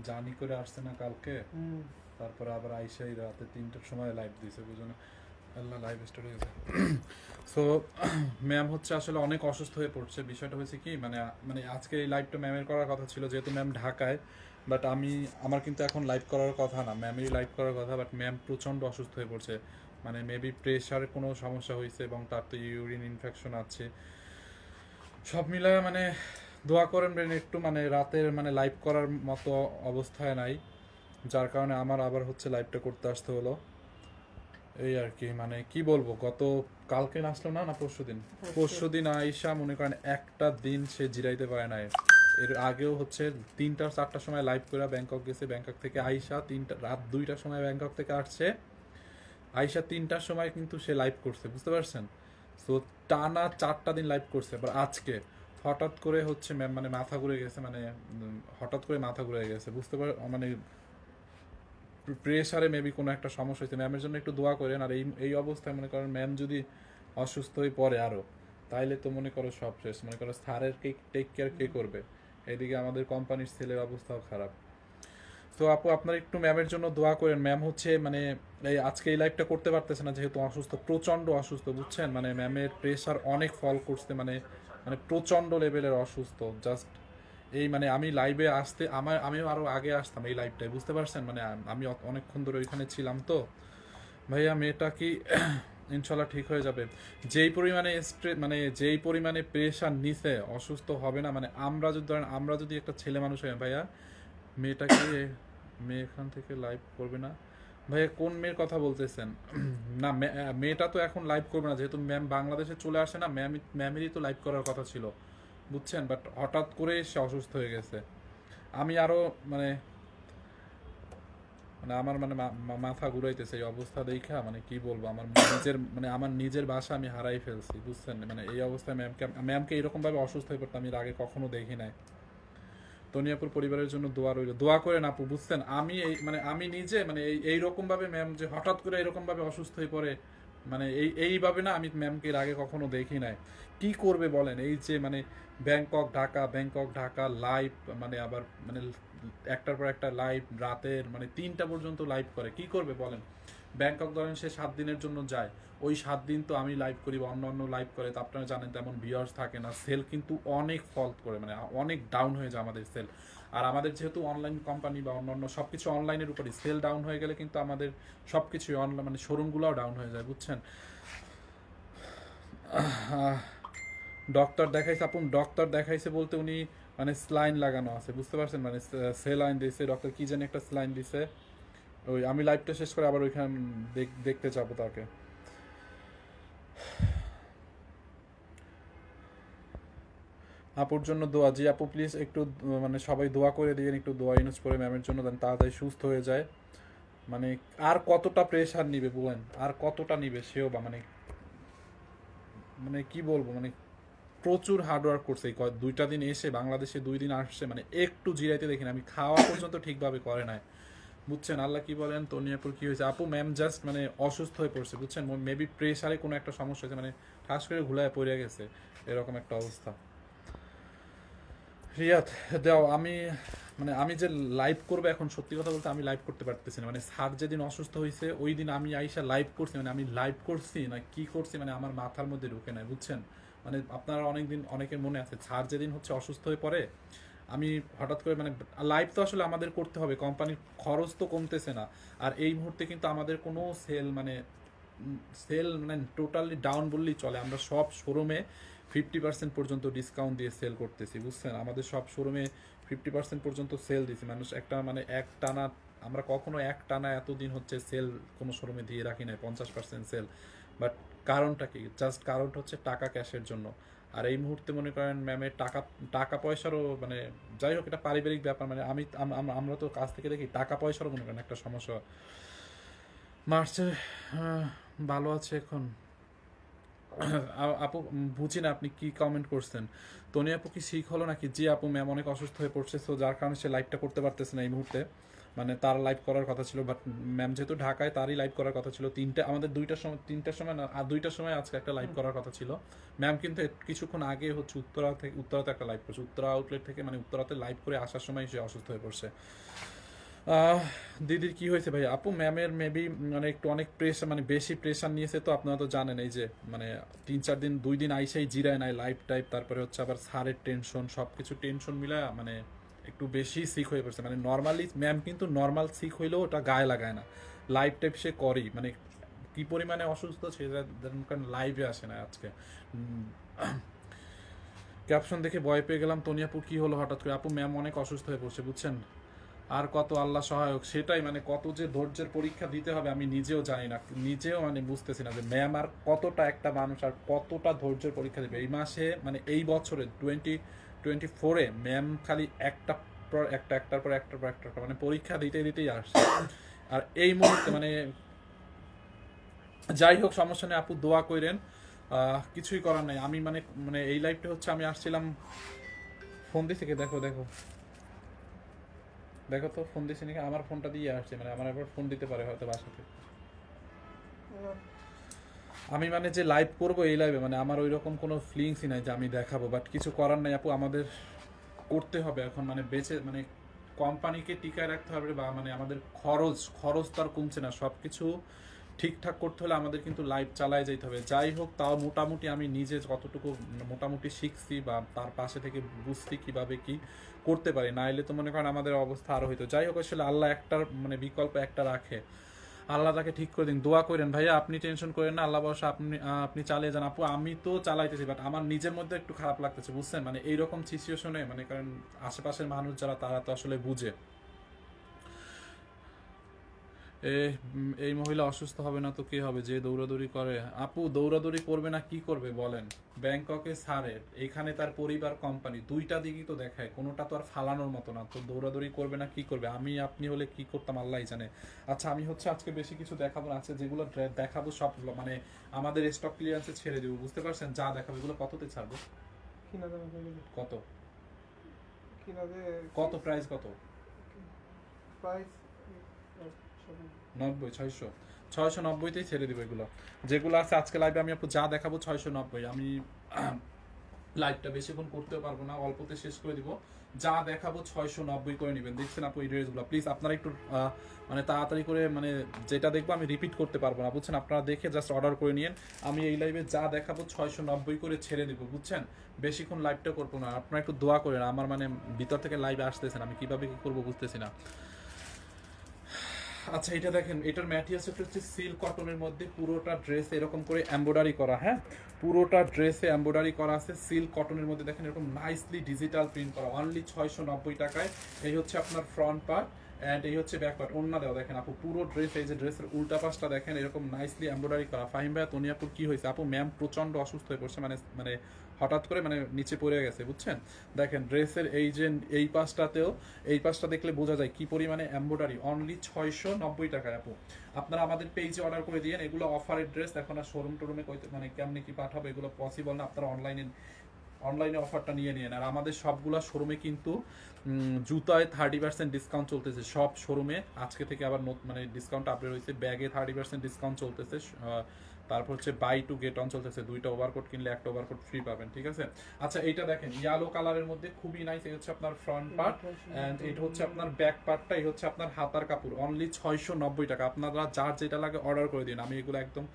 জানি করে আসছে না কালকে, তারপরে আবার আইসাই রাতে 3টার সময় লাইভ দিয়েছে, বুঝো না? আল্লাহ, লাইভ স্টার্ট হয়ে গেছে। সো ম্যাম হচ্ছে আসলে অনেক অসুস্থ হয়ে পড়ছে। বিষয়টা হয়েছে কি, মানে মানে আজকে এই লাইভটা ম্যামের করার কথা ছিল, যেহেতু ম্যাম ঢাকায়। বাট আমার কিন্তু এখন লাইভ করার কথা না, ম্যামেরই লাইভ করার কথা। বাট ম্যাম প্রচণ্ড অসুস্থ হয়ে পড়ছে, মানে মেবি প্রেশারের কোনো সমস্যা হয়েছে এবং তার তো ইউরিন ইনফেকশন আছে। সব মিলায় মানে দোয়া করেন ব্রেন একটু, মানে রাতের মানে লাইভ করার মতো অবস্থায় নাই, যার কারণে আমার আবার হচ্ছে লাইভটা করতে আসতে হলো। এই আর কি, মানে কি বলবো, গত কালকে আসলো না, না পরশু দিন আইসা মনে করেন একটা দিন সে জিরাইতে পারে না। এর আগেও হচ্ছে 3টা 4টার সময় লাইভ করে ব্যাংকক গেছে, ব্যাংকক থেকে আইসা রাত 2টার সময় ব্যাংকক থেকে আসছে, আইসা 3টার সময় কিন্তু সে লাইভ করছে, বুঝতে পারছেন? তো টানা 4টা দিন লাইভ করছে। আবার আজকে হঠাৎ করে হচ্ছে ম্যাম মানে মাথা ঘুরে গেছে, মানে হঠাৎ করে মাথা ঘুরে গেছে, বুঝতে পার মানে প্রেসারে মেবি কোনো একটা সমস্যা হয়েছে। ম্যামের জন্য একটু দোয়া করেন। আর এই এই অবস্থায় মনে করেন ম্যাম যদি অসুস্থ হয়ে পড়ে আরও, তাইলে তো মনে করো সব শেষ। মনে করো স্যারের টেক কেয়ার কে করবে? এইদিকে আমাদের কোম্পানির ছেলের অবস্থাও খারাপ। তো আপু আপনার একটু ম্যামের জন্য দোয়া করেন। ম্যাম হচ্ছে মানে এই আজকে এই লাইভটা করতে পারতেছে না, যেহেতু অসুস্থ, প্রচণ্ড অসুস্থ, বুঝছেন? মানে ম্যামের প্রেশার অনেক ফল করছে, মানে মানে প্রচণ্ড লেভেলের অসুস্থ। জাস্ট এই মানে আমি লাইভে আসতে আমিও আরও আগে আসতাম এই লাইভটায়, বুঝতে পারছেন? মানে আমি অনেকক্ষণ ধরে ওইখানে ছিলাম। তো ভাইয়া মেয়েটা কি ইনশাল্লাহ ঠিক হয়ে যাবে। যেই পরিমাণে মানে যেই পরিমাণে প্রেশার নিছে, অসুস্থ হবে না? মানে আমরা যদি ধরেন, আমরা যদি একটা ছেলে মানুষ হয় ভাইয়া, মেয়েটাকে, মেয়ে এখান থেকে লাইভ করবে না? ভাইয়া কোন মেয়ের কথা বলতেছেন? না, মেয়েটা তো এখন লাইভ করবে না, যেহেতু ম্যাম বাংলাদেশে চলে আসে না। ম্যামেরই তো লাইভ করার কথা ছিল, বুঝছেন? বাট হঠাৎ করে সে অসুস্থ হয়ে গেছে। আমি আরো মানে মানে আমার মানে মাথা ঘুরাইতেছে এই অবস্থা দেখা। মানে কি বলবো, আমার নিজের বাসা আমি হারাই ফেলছি, বুঝছেন? মানে এই অবস্থায় ম্যামকে এরকম ভাবে অসুস্থ হয়ে পড়তে আমি এর আগে কখনো দেখি নাই। তনিয়াপুর পরিবারের জন্য দোয়া রইল, দোয়া করেন আপু, বুঝছেন? আমি এই মানে আমি নিজে মানে এইরকম ভাবে ম্যাম যে হঠাৎ করে এরকম ভাবে অসুস্থ হয়ে পড়ে, মানে এইভাবে না আমি ম্যামকে এর আগে কখনো দেখি নাই। কি করবে বলেন? এই যে মানে ব্যাংকক ঢাকা লাইভ, মানে আবার মানে একটার পর একটা লাইভ, রাতের মানে 3টা পর্যন্ত লাইভ করে, কি করবে বলেন? ব্যাংকক ধরেন সে 7 দিনের জন্য যায়, ওই 7 দিন তো আমি লাইভ করি বা অন্য লাইভ করে, তো আপনারা জানেন তেমন ভিউয়ার্স থাকে না, সেল কিন্তু অনেক ফল্ট করে, মানে অনেক ডাউন হয়ে যায় আমাদের সেল। আর আমাদের যেহেতু অনলাইন কোম্পানি বা অন্যান্য সব কিছু অনলাইনের উপরই, সেল ডাউন হয়ে গেলে কিন্তু আমাদের সব কিছুই অনলাইন, মানে শোরুমগুলোও ডাউন হয়ে যায়, বুঝছেন? ডক্টর দেখাইছে আপু, ডক্টর দেখাইছে বলতে উনি মানে স্লাইন লাগানো আছে, বুঝতে পারছেন? মানে সেলাইন দিছে ডক্টর, কি জানি একটা স্লাইন দিছে। ওই আমি লাইভটা শেষ করে আবার ওইখানে দেখতে যাবো তাকে। আপুর জন্য দোয়া। জি আপু প্লিজ একটু মানে সবাই দোয়া করে দিয়ে, একটু দোয়া ইউজ করে ম্যামের জন্য, দেন তাড়াতাড়ি সুস্থ হয়ে যায়। মানে আর কতটা প্রেশার নিবে বলেন, আর কতটা নিবে সেও বা মানে মানে কি বলবো, মানে প্রচুর হার্ডওয়ার্ক করছে এই 2টা দিন এসে, বাংলাদেশে 2 দিন আসছে, মানে একটু জিরাইতে দেখিনি আমি, খাওয়া পর্যন্ত ঠিকভাবে করে নাই, বুঝছেন? আল্লাহ কি বলেন। তনিয়াপুর কি হয়েছে আপু? ম্যাম জাস্ট মানে অসুস্থ হয়ে পড়ছে, বুঝছেন? মেবি প্রেশারে কোনো একটা সমস্যা হয়েছে, মানে ঠাস করে ঘুলায় পড়ে গেছে, এরকম একটা অবস্থা। রিয়াদ দাও, আমি যে লাইভ করবো এখন, সত্যি কথা বলতে আমি লাইভ করতে পারতেছি না। মানে স্যার যেদিন অসুস্থ হয়েছে ওই দিন আমি আইসা লাইভ করছি, মানে আমি লাইভ করছি না কি করছি মানে আমার মাথার মধ্যে ঢুকে নাই, বুঝছেন? মানে আপনারা অনেকের মনে আছে, স্যার যেদিন হচ্ছে অসুস্থ হয়ে পড়ে, আমি হঠাৎ করে মানে লাইভ তো আসলে আমাদের করতে হবে, কোম্পানির খরচ তো কমতেছে না। আর এই মুহূর্তে কিন্তু আমাদের কোনো সেল মানে টোটালি ডাউন বললেই চলে। আমরা সব শোরুমে 50% পর্যন্ত ডিসকাউন্ট দিয়ে সেল করতেছি, বুঝছেন? আমাদের সব শোরুমে 50% পর্যন্ত সেল দিছি। মানুষ একটা মানে এক টানা, আমরা কখনো এক টানা এতদিন হচ্ছে সেল কোনো শোরুমে দিয়ে রাখি নাই, 50% সেল। বাট কারণটা কি? জাস্ট কারণটা হচ্ছে টাকা ক্যাশের জন্য। আর এই মুহূর্তে মনে করেন ম্যামের টাকা টাকা পয়সারও মানে, যাই হোক এটা পারিবারিক ব্যাপার, মানে আমরা তো কাছ থেকে দেখি টাকা পয়সারও মনে করেন একটা সমস্যা। মার্চে ভালো আছে এখন। আপু বুঝি না আপনি কি কমেন্ট করছেন। তনি আপু কি ঠিক হলো নাকি? জি আপু, ম্যাম অনেক অসুস্থ হয়ে পড়ছে, সো যার কারণে সে লাইভটা করতে পারতেছে না এই মুহূর্তে। মানে তার লাইভ করার কথা ছিল, বাট ম্যাম যেহেতু ঢাকায়, তারই লাইভ করার কথা ছিল আমাদের 2টার সময় না, আর 2টার সময় আজকে একটা লাইভ করার কথা ছিল। ম্যাম কিন্তু কিছুক্ষণ আগে হচ্ছে উত্তরাতে একটা লাইভ করছে, উত্তরা আউটলেট থেকে, মানে উত্তরাতে লাইভ করে আসার সময় সে অসুস্থ হয়ে পড়ছে। দিদির কি হয়েছে ভাই? আপু ম্যামের মেবি মানে একটু অনেক প্রেশার, মানে বেশি প্রেশার নিয়েছে, তো আপনারা তো জানেন এই যে মানে 3-4 দিন 2 দিন আইসাই জিরায় নাই, লাইভ টাইপ, তারপরে হচ্ছে আবার স্যারের টেনশন, সব কিছু টেনশন মিলায় মানে একটু বেশি সিক হয়ে পড়ছে। মানে নর্মালি ম্যাম কিন্তু নর্মাল সিক হইলেও ওটা গায়ে লাগায় না, লাইভ টাইপ সে করেই। মানে কি পরিমাণে অসুস্থ সেটা কারণ লাইভে আসে না আজকে। ক্যাপশন দেখে ভয় পেয়ে গেলাম। তনি আপু কি হলো হঠাৎ করে? আপু ম্যাম অনেক অসুস্থ হয়ে পড়ছে বুঝছেন, আর কত আল্লাহ সহায়ক। সেটাই মানে কত যে ধৈর্যের পরীক্ষা দিতে হবে আমি নিজেও জানি না, নিজেও মানে বুঝতেছি না যে ম্যাম আর কতটা একটা মানুষ আর কতটা ধৈর্যের পরীক্ষা দেবে এই মাসে। মানে এই বছরে 2024-এ ম্যাম খালি একটার পর একটা মানে পরীক্ষা দিতেই আসছে। আর এই মুহূর্তে মানে যাই হোক, সমস্যা নেই আপু, দোয়া করেন। কিছুই করার নাই। আমি মানে মানে এই লাইফটা হচ্ছে আমি আসছিলাম ফোন দিছে থেকে, দেখো তো ফোন দিছে নাকি, আমার ফোনটা দিয়ে আসছে, মানে আমার একবার ফোন দিতে পারে হয়তো বাসাতে। আমি মানে যে লাইভ করবো এই লাইভে মানে আমার ওই রকম কোনো ফিলিংসই নাই যে আমি দেখাবো, বাট কিছু করার নাই আপু, আমাদের করতে হবে এখন। মানে বেঁচে মানে কোম্পানিকে টিকায় রাখতে হবে, বা মানে আমাদের খরচ তো আর কমছে না, সব কিছু ঠিকঠাক করতে হলে আমাদের কিন্তু লাইভ চালায় যেতে হবে। যাই হোক, তাও মোটামুটি আমি নিজে কতটুকু মোটামুটি শিখছি বা তার পাশে থেকে বুঝছি কিভাবে কি করতে পারি, না এলে তো মনে করেন আমাদের অবস্থা আরো হইতো। যাই হোক, আসলে আল্লাহ একটার মানে বিকল্প একটা রাখে, আল্লাহ তাকে ঠিক করে দিন। দোয়া করেন ভাইয়া, আপনি টেনশন করেন না, আল্লাহ বর্ষা আপনি চালিয়ে যান আপু। আমি তো চালাইতেছি, বাট আমার নিজের মধ্যে একটু খারাপ লাগতেছে বুঝছেন। মানে এইরকম সিচুয়েশনে মানে কারণ আশেপাশের মানুষ যারা তারা তো আসলে বুঝে। এই মহিলা অসুস্থ হবে না তো কে হবে যে দৌড়াদৌড়ি করে? আপু দৌড়াদৌড়ি করবে না কি করবে বলেন? ব্যাংককে সারের, এখানে তার পরিবার, কোম্পানি, দুইটা দিকই তো দেখায়, কোনোটা তো আর ফালানোর মতো না। তো দৌড়াদৌড়ি করবে না কি করবে? আমি আপনি হলে কি করতাম আল্লাহই জানে। আচ্ছা, আমি হচ্ছে আজকে বেশি কিছু দেখাবো না, আছে যেগুলো দেখাবো সব মানে আমাদের স্টক ক্লিয়ারেন্সে ছেড়ে দেবো, বুঝতে পারছেন? যা দেখাবো এগুলো কততে ছাড়বো? কত কত প্রাইস? কত প্রাইস? 90, 690তেই ছেড়ে দিব এগুলো, যেগুলো আছে আজকে লাইভে আমি আপু যা দেখাবো 690। আমি লাইভটা বেশিক্ষণ করতেও পারবো না, অল্পতে শেষ করে দিব। যা দেখাবো 690 করে নেবেন। দেখছেন আপু এই ড্রেসগুলো, প্লিজ আপনারা একটু মানে তাড়াতাড়ি করে, মানে যেটা দেখবো আমি রিপিট করতে পারবো না বুঝছেন, আপনারা দেখে জাস্ট অর্ডার করে নিন। আমি এই লাইভে যা দেখাবো 690 করে ছেড়ে দিব বুঝছেন, বেশিক্ষণ লাইভটা করবো না। আপনারা একটু দোয়া করেন, আমার মানে ভিতর থেকে লাইভে আসতেছেন, আমি কিভাবে কি করবো বুঝতেছি না। আচ্ছা, এটা দেখেন, এটার ম্যাটেরিয়ালস হচ্ছে সিল্ক কটনের মধ্যে, পুরোটা ড্রেস এরকম করে এমব্রয়ডারি করা। হ্যাঁ, পুরোটা ড্রেসে এমব্রয়ডারি করা আছে সিল্ক কটনের মধ্যে। দেখেন এরকম নাইসলি ডিজিটাল প্রিন্ট করা, অনলি 690 টাকায়। এই হচ্ছে আপনার ফ্রন্ট পার্ট অ্যান্ড এই হচ্ছে ব্যাক পার্ট। অন্য দেওয়া দেখেন আপু, পুরো ড্রেস, এই যে ড্রেসের উল্টা পাশটা দেখেন এরকম নাইসলি এমব্রয়ডারি করা। ফাহিম ভাইয়া, তনিয়াপুর কি হয়েছে? আপু ম্যাম প্রচন্ড অসুস্থ হয়ে পড়ছে, মানে মানে হঠাৎ করে মানে নিচে পড়ে গেছে বুঝছেন। দেখেন ড্রেসের এই যে এই পাশটাতেও, এই পাশটা দেখলে বোঝা যায় কি পরিমাণে এমব্রয়ডারি, অনলি 690 টাকায় আপু। আপনারা আমাদের পেজে অর্ডার করে দিয়েন, এগুলো অফারের ড্রেস, এখন আর শোরুম টোরুমে মানে কেমনি কি পাঠাবো এগুলো পসিবল না, আপনারা অনলাইনে অফারটা নিয়ে নিন। আর আমাদের সবগুলো শোরুমে কিন্তু জুতায় 30% ডিসকাউন্ট চলতেছে, সব শোরুমে আজকে থেকে আবার মানে ডিসকাউন্ট আপডেট হয়েছে। ব্যাগে 30% ডিসকাউন্ট চলতেছে, তারপর হচ্ছে বাই টু গেট অন চলতেছে, 2টা ওভারকোট কিনলে 1টা ওভারকোট ফ্রি পাবেন, ঠিক আছে? আচ্ছা, এইটা দেখেন ইয়েলো কালারের মধ্যে খুবই নাইস। এই হচ্ছে আপনার ফ্রন্ট পার্ট এন্ড এটা হচ্ছে আপনার ব্যাক পার্টটা, এই হচ্ছে আপনার হাতার কাপড়, অনলি 690 টাকা। আপনারা যার যেটা লাগে অর্ডার করে দিন, আমি এগুলো একদম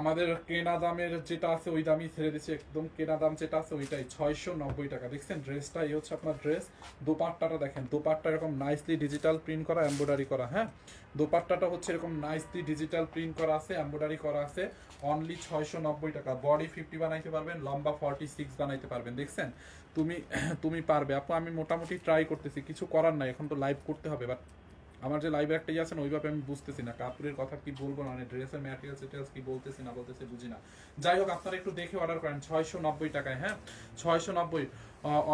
আমাদের কেনা দামের যেটা আছে ওই দামই ছেড়ে দিচ্ছি, একদম কেনা দাম যেটা আছে ওইটাই 690 টাকা। দেখছেন ড্রেসটা, এই হচ্ছে আপনার ড্রেস। দোপাট্টাটা দেখেন, দোপাট্টা এরকম নাইসলি ডিজিটাল প্রিন্ট করা, এমব্রয়ডারি করা। হ্যাঁ, দোপাট্টাটা হচ্ছে এরকম নাইসলি ডিজিটাল প্রিন্ট করা আছে, এমব্রয়ডারি করা আছে, অনলি 690 টাকা। বডি 50 বানাইতে পারবেন, লম্বা 46 বানাইতে পারবেন। দেখছেন তুমি পারবে আপু। আমি মোটামুটি ট্রাই করতেছি, কিছু করার নাই, এখন তো লাইভ করতে হবে। বাট আমার যে লাইভ একটাই আছে না, ওইভাবে আমি বুঝতেছি না কাপড়ের কথা কি বলবো, মানে ড্রেসের ম্যাটেরিয়ালস কি বলতেছি না বলতেছি বুঝি না। যাই হোক, আপনারা একটু দেখে অর্ডার করেন 690 টাকায়। হ্যাঁ, 690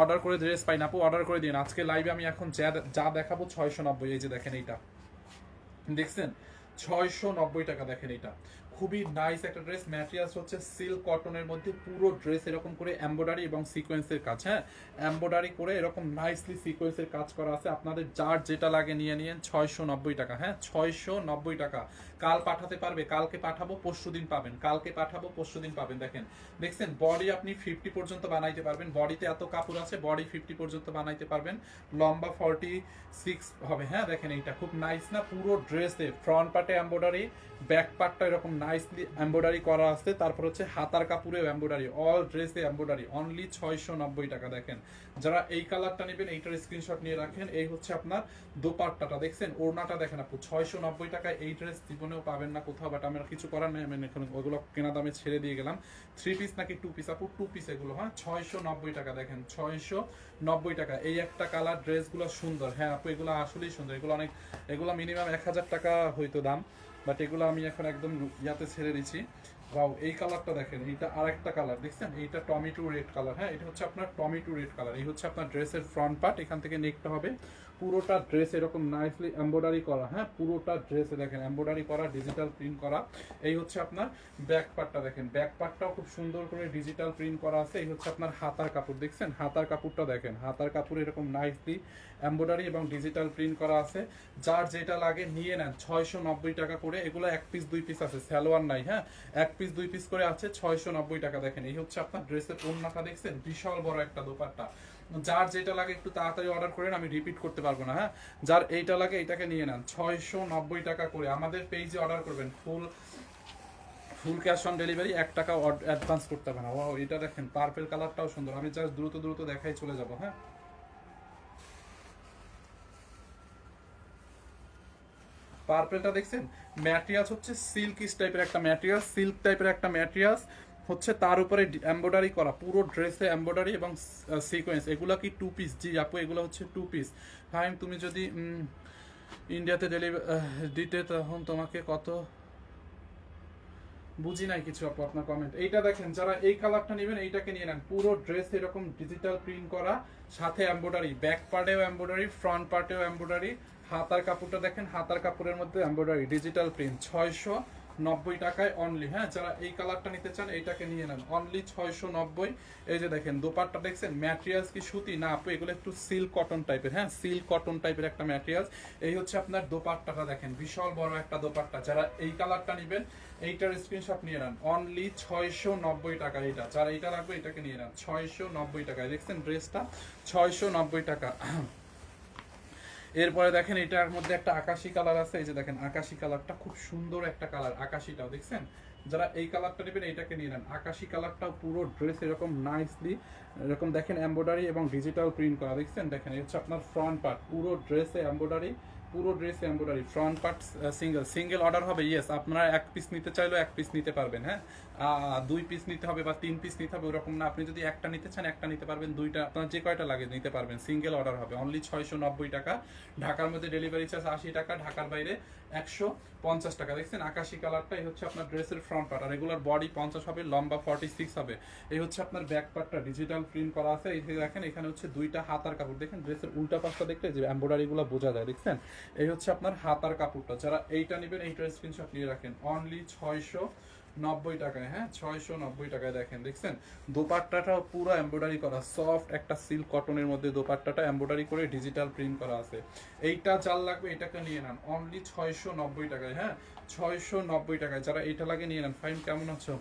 অর্ডার করে ড্রেস পাই না আপু, অর্ডার করে দিন। আজকে লাইভে আমি এখন যা দেখাবো 690। এই যে দেখেন এইটা, দেখছেন 690 টাকা। দেখেন এইটা খুবই নাইস একটা ড্রেস। ম্যাটেরিয়ালস হচ্ছে সিল্ক কটনের মধ্যে, পুরো ড্রেস এরকম করে এমব্রয়ডারি এবং সিকোয়েন্সের কাজ, হ্যাঁ এমব্রয়ডারি করে এরকম নাইসলি সিকোয়েন্সের কাজ করা আছে। আপনাদের যার যেটা লাগে নিয়ে নিয়েন। 690 টাকা, হ্যাঁ 690 টাকা। কাল পাঠাতে পারবে, কালকে পাঠাবো, পরশুদিন পাবেন, কালকে পাঠাবো, পরশুদিন পাবেন। দেখেন দেখছেন, বডি আপনি 50 পর্যন্ত বানাইতে পারবেন, বডিতে এত কাপড় আছে, বডি 50 পর্যন্ত বানাইতে পারবেন। লম্বা 46 হবে, হ্যাঁ দেখেন এইটা খুব নাইস না? পুরো ড্রেসে ফ্রন্ট পার্টে এমব্রয়ডারি, ব্যাক পার্টটা এরকম নাইসলি এমব্রয়ডারি করা আছে, তারপর হচ্ছে হাতার কাপড়েও এমব্রয়ডারি, অল ড্রেসে এমব্রয়ডারি, অনলি 690 টাকা। দেখেন যারা এই কালারটা নেবেন এইটার স্ক্রিনশট নিয়ে রাখেন। এই হচ্ছে আপনার দোপাট্টাটা, দেখছেন ওড়নাটা দেখেন আপু, 690 টাকায় এই ড্রেস জীবনেও পাবেন না কোথাও, বাট আমার কিছু করার নেই, আমি এখন ওগুলো কেনা দামে ছেড়ে দিয়ে গেলাম। 3 পিস নাকি 2 পিস আপু? 2 পিস এগুলো, হ্যাঁ 690 টাকা। দেখেন 690 টাকা। এই একটা কালার, ড্রেসগুলো সুন্দর, হ্যাঁ আপু এগুলো আসলেই সুন্দর, এগুলো অনেক, এগুলো মিনিমাম 1000 টাকা হয়তো দাম, বাট এগুলো আমি এখন একদম ইয়াতে ছেড়ে দিচ্ছি। ওয়াও এই কালারটা দেখেন, এইটা আরেকটা কালার দেখছেন, এইটা টমেটো রেড কালার, হ্যাঁ এটা হচ্ছে আপনার টমেটো রেড কালার। এই হচ্ছে আপনার ড্রেসের ফ্রন্ট পার্ট, এখান থেকে নেকটা হবে, পুরোটা ড্রেস এরকম নাইসলি এমব্রয়ডারি করা, হ্যাঁ পুরোটা ড্রেসে দেখেন এমব্রয়ডারি করা, ডিজিটাল প্রিন্ট করা। এই হচ্ছে আপনার ব্যাক পার্টটা, দেখেন ব্যাক পার্টটাও খুব সুন্দর করে ডিজিটাল প্রিন্ট করা আছে। এই হচ্ছে আপনার হাতার কাপড়, দেখছেন হাতার কাপড়টা দেখেন, হাতার কাপড় এরকম নাইসলি এমব্রয়ডারি এবং ডিজিটাল প্রিন্ট করা আছে। যার যেটা লাগে নিয়ে নেন, 690 টাকা করে। এগুলো 1 পিস 2 পিস আছে, সালোয়ার নাই, হ্যাঁ 1 পিস 2 পিস করে আছে, 690 টাকা। দেখেন এই হচ্ছে আপনার ড্রেসের ওড়নাটা, দেখছেন বিশাল বড় একটা দোপাট্টা। যার যেটা লাগে একটু তাড়াতাড়ি অর্ডার করেন, আমি রিপিট করতে পারবো না, হ্যাঁ যার এইটা লাগে এইটাকে নিয়ে নেন, 690 টাকা করে। আমাদের পেজে অর্ডার করবেন, ফুল ক্যাশ অন ডেলিভারি, 1 টাকা অ্যাডভান্স করতে হবে না। ও এটা দেখেন পার্পল কালারটাও সুন্দর, আমি জাস্ট দ্রুত দ্রুত দেখাই চলে যাব, হ্যাঁ পার্পলটা দেখছেন, ম্যাটেরিয়ালস হচ্ছে সিল্ক টাইপের একটা ম্যাটেরিয়াল, সিল্ক টাইপের একটা ম্যাটেরিয়ালস হচ্ছে, তার উপরে এমব্রয়ডারি করা, পুরো ড্রেসে এমব্রয়ডারি এবং সিকোয়েন্স। এগুলো কি 2 পিস? জি আপু এগুলো হচ্ছে 2 পিস। ফাইন, তুমি যদি ইন্ডিয়াতে ডেলিভারি দিতে তখন তোমাকে কত, বুঝি নাই কিছু আপু আপনার কমেন্ট। এইটা দেখেন, যারা এই কালারটা নেবেন এইটাকে নিয়ে নেন, পুরো ড্রেস এরকম ডিজিটাল প্রিন্ট করা, সাথে এমব্রয়ডারি, ব্যাক পার্টেও এমব্রয়ডারি, ফ্রন্ট পার্টেও এমব্রয়ডারি। হাতার কাপড়টা দেখেন, হাতার কাপড়ের মধ্যে এমব্রয়ডারি, ডিজিটাল প্রিন্ট, 690 টাকায় অনলি, হ্যাঁ যারা এই কালারটা নিতে চান এইটাকে নিয়ে নেন, অনলি 690। এই যে দেখেন দোপাট্টা দেখছেন, ম্যাটেরিয়ালস কি সুতি না আপু? এগুলো একটু সিল্ক কটন টাইপের, হ্যাঁ সিল্ক কটন টাইপের একটা ম্যাটেরিয়ালস। এই হচ্ছে আপনার দোপাট্টাটা দেখেন, বিশাল বড় একটা দোপাট্টা। যারা এই কালারটা নেবেন এইটার স্ক্রিনশট নিয়ে নেন, অনলি 690 টাকা। এইটা যারা এইটা লাগবে এটাকে নিয়ে নেন, 690 টাকায়। দেখছেন ড্রেসটা 690 টাকা। এরপরে দেখেন এটার মধ্যে একটা আকাশি কালার আছে, এই যে দেখেন আকাশি কালারটা খুব সুন্দর একটা কালার, আকাশিটাও দেখছেন। যারা এই কালারটা নেবেন এইটাকে নিয়ে নেন, আকাশি কালারটাও পুরো ড্রেস এরকম নাইসলি এরকম দেখেন এমব্রয়ডারি এবং ডিজিটাল প্রিন্ট করা, দেখছেন দেখেন এই হচ্ছে আপনার ফ্রন্ট পার্ট, পুরো ড্রেসে এমব্রয়ডারি, পুরো ড্রেসে embroidery, front part single order হবে। ইয়েস, আপনারা 1 পিস নিতে চাইলেও 1 পিস নিতে পারবেন, হ্যাঁ 2 পিস নিতে হবে বা 3 পিস নিতে হবে ওরকম না। আপনি যদি একটা নিতে চান একটা নিতে পারবেন, দুইটা আপনার যে কয়টা লাগে নিতে পারবেন, সিঙ্গেল অর্ডার হবে, অনলি 690 টাকা। ঢাকার মধ্যে ডেলিভারি চার্জ 80 টাকা, ঢাকার বাইরে 150 টাকা। দেখছেন আকাশি কালারটা, এই হচ্ছে আপনার ড্রেসের ফ্রন্ট পার্ট, আর রেগুলার বডি 50 হবে, লম্বা 46 হবে। এই হচ্ছে আপনার ব্যাক পার্টটা ডিজিটাল প্রিন্ট করা আছে। এই দেখেন এখানে হচ্ছে দুইটা হাতার কাপড়, দেখেন ড্রেসের উল্টা পাশটা দেখলে যে এমব্রয়ডারি গুলো বোঝা যায়, দেখছেন এই হচ্ছে আপনার হাতার কাপড়টা। যারা এইটা নেবেন এইটার স্ক্রিনশট নিয়ে রাখেন, অনলি 690 টাকায়, হ্যাঁ 690 টাকায়। দেখেন দেখছেন দোপাট্টাটাও পুরো এমব্রয়ডারি করা, সফট একটা সিল্ক কটনের মধ্যে দোপাট্টাটা এমব্রয়ডারি করে ডিজিটাল প্রিন্ট করা আছে। এইটা যার লাগবে এটাকে নিয়ে নেন, অনলি 690 টাকায়, হ্যাঁ 690 টাকায়। যারা এইটা লাগে নিয়ে নেন। ফাইম কেমন আছো?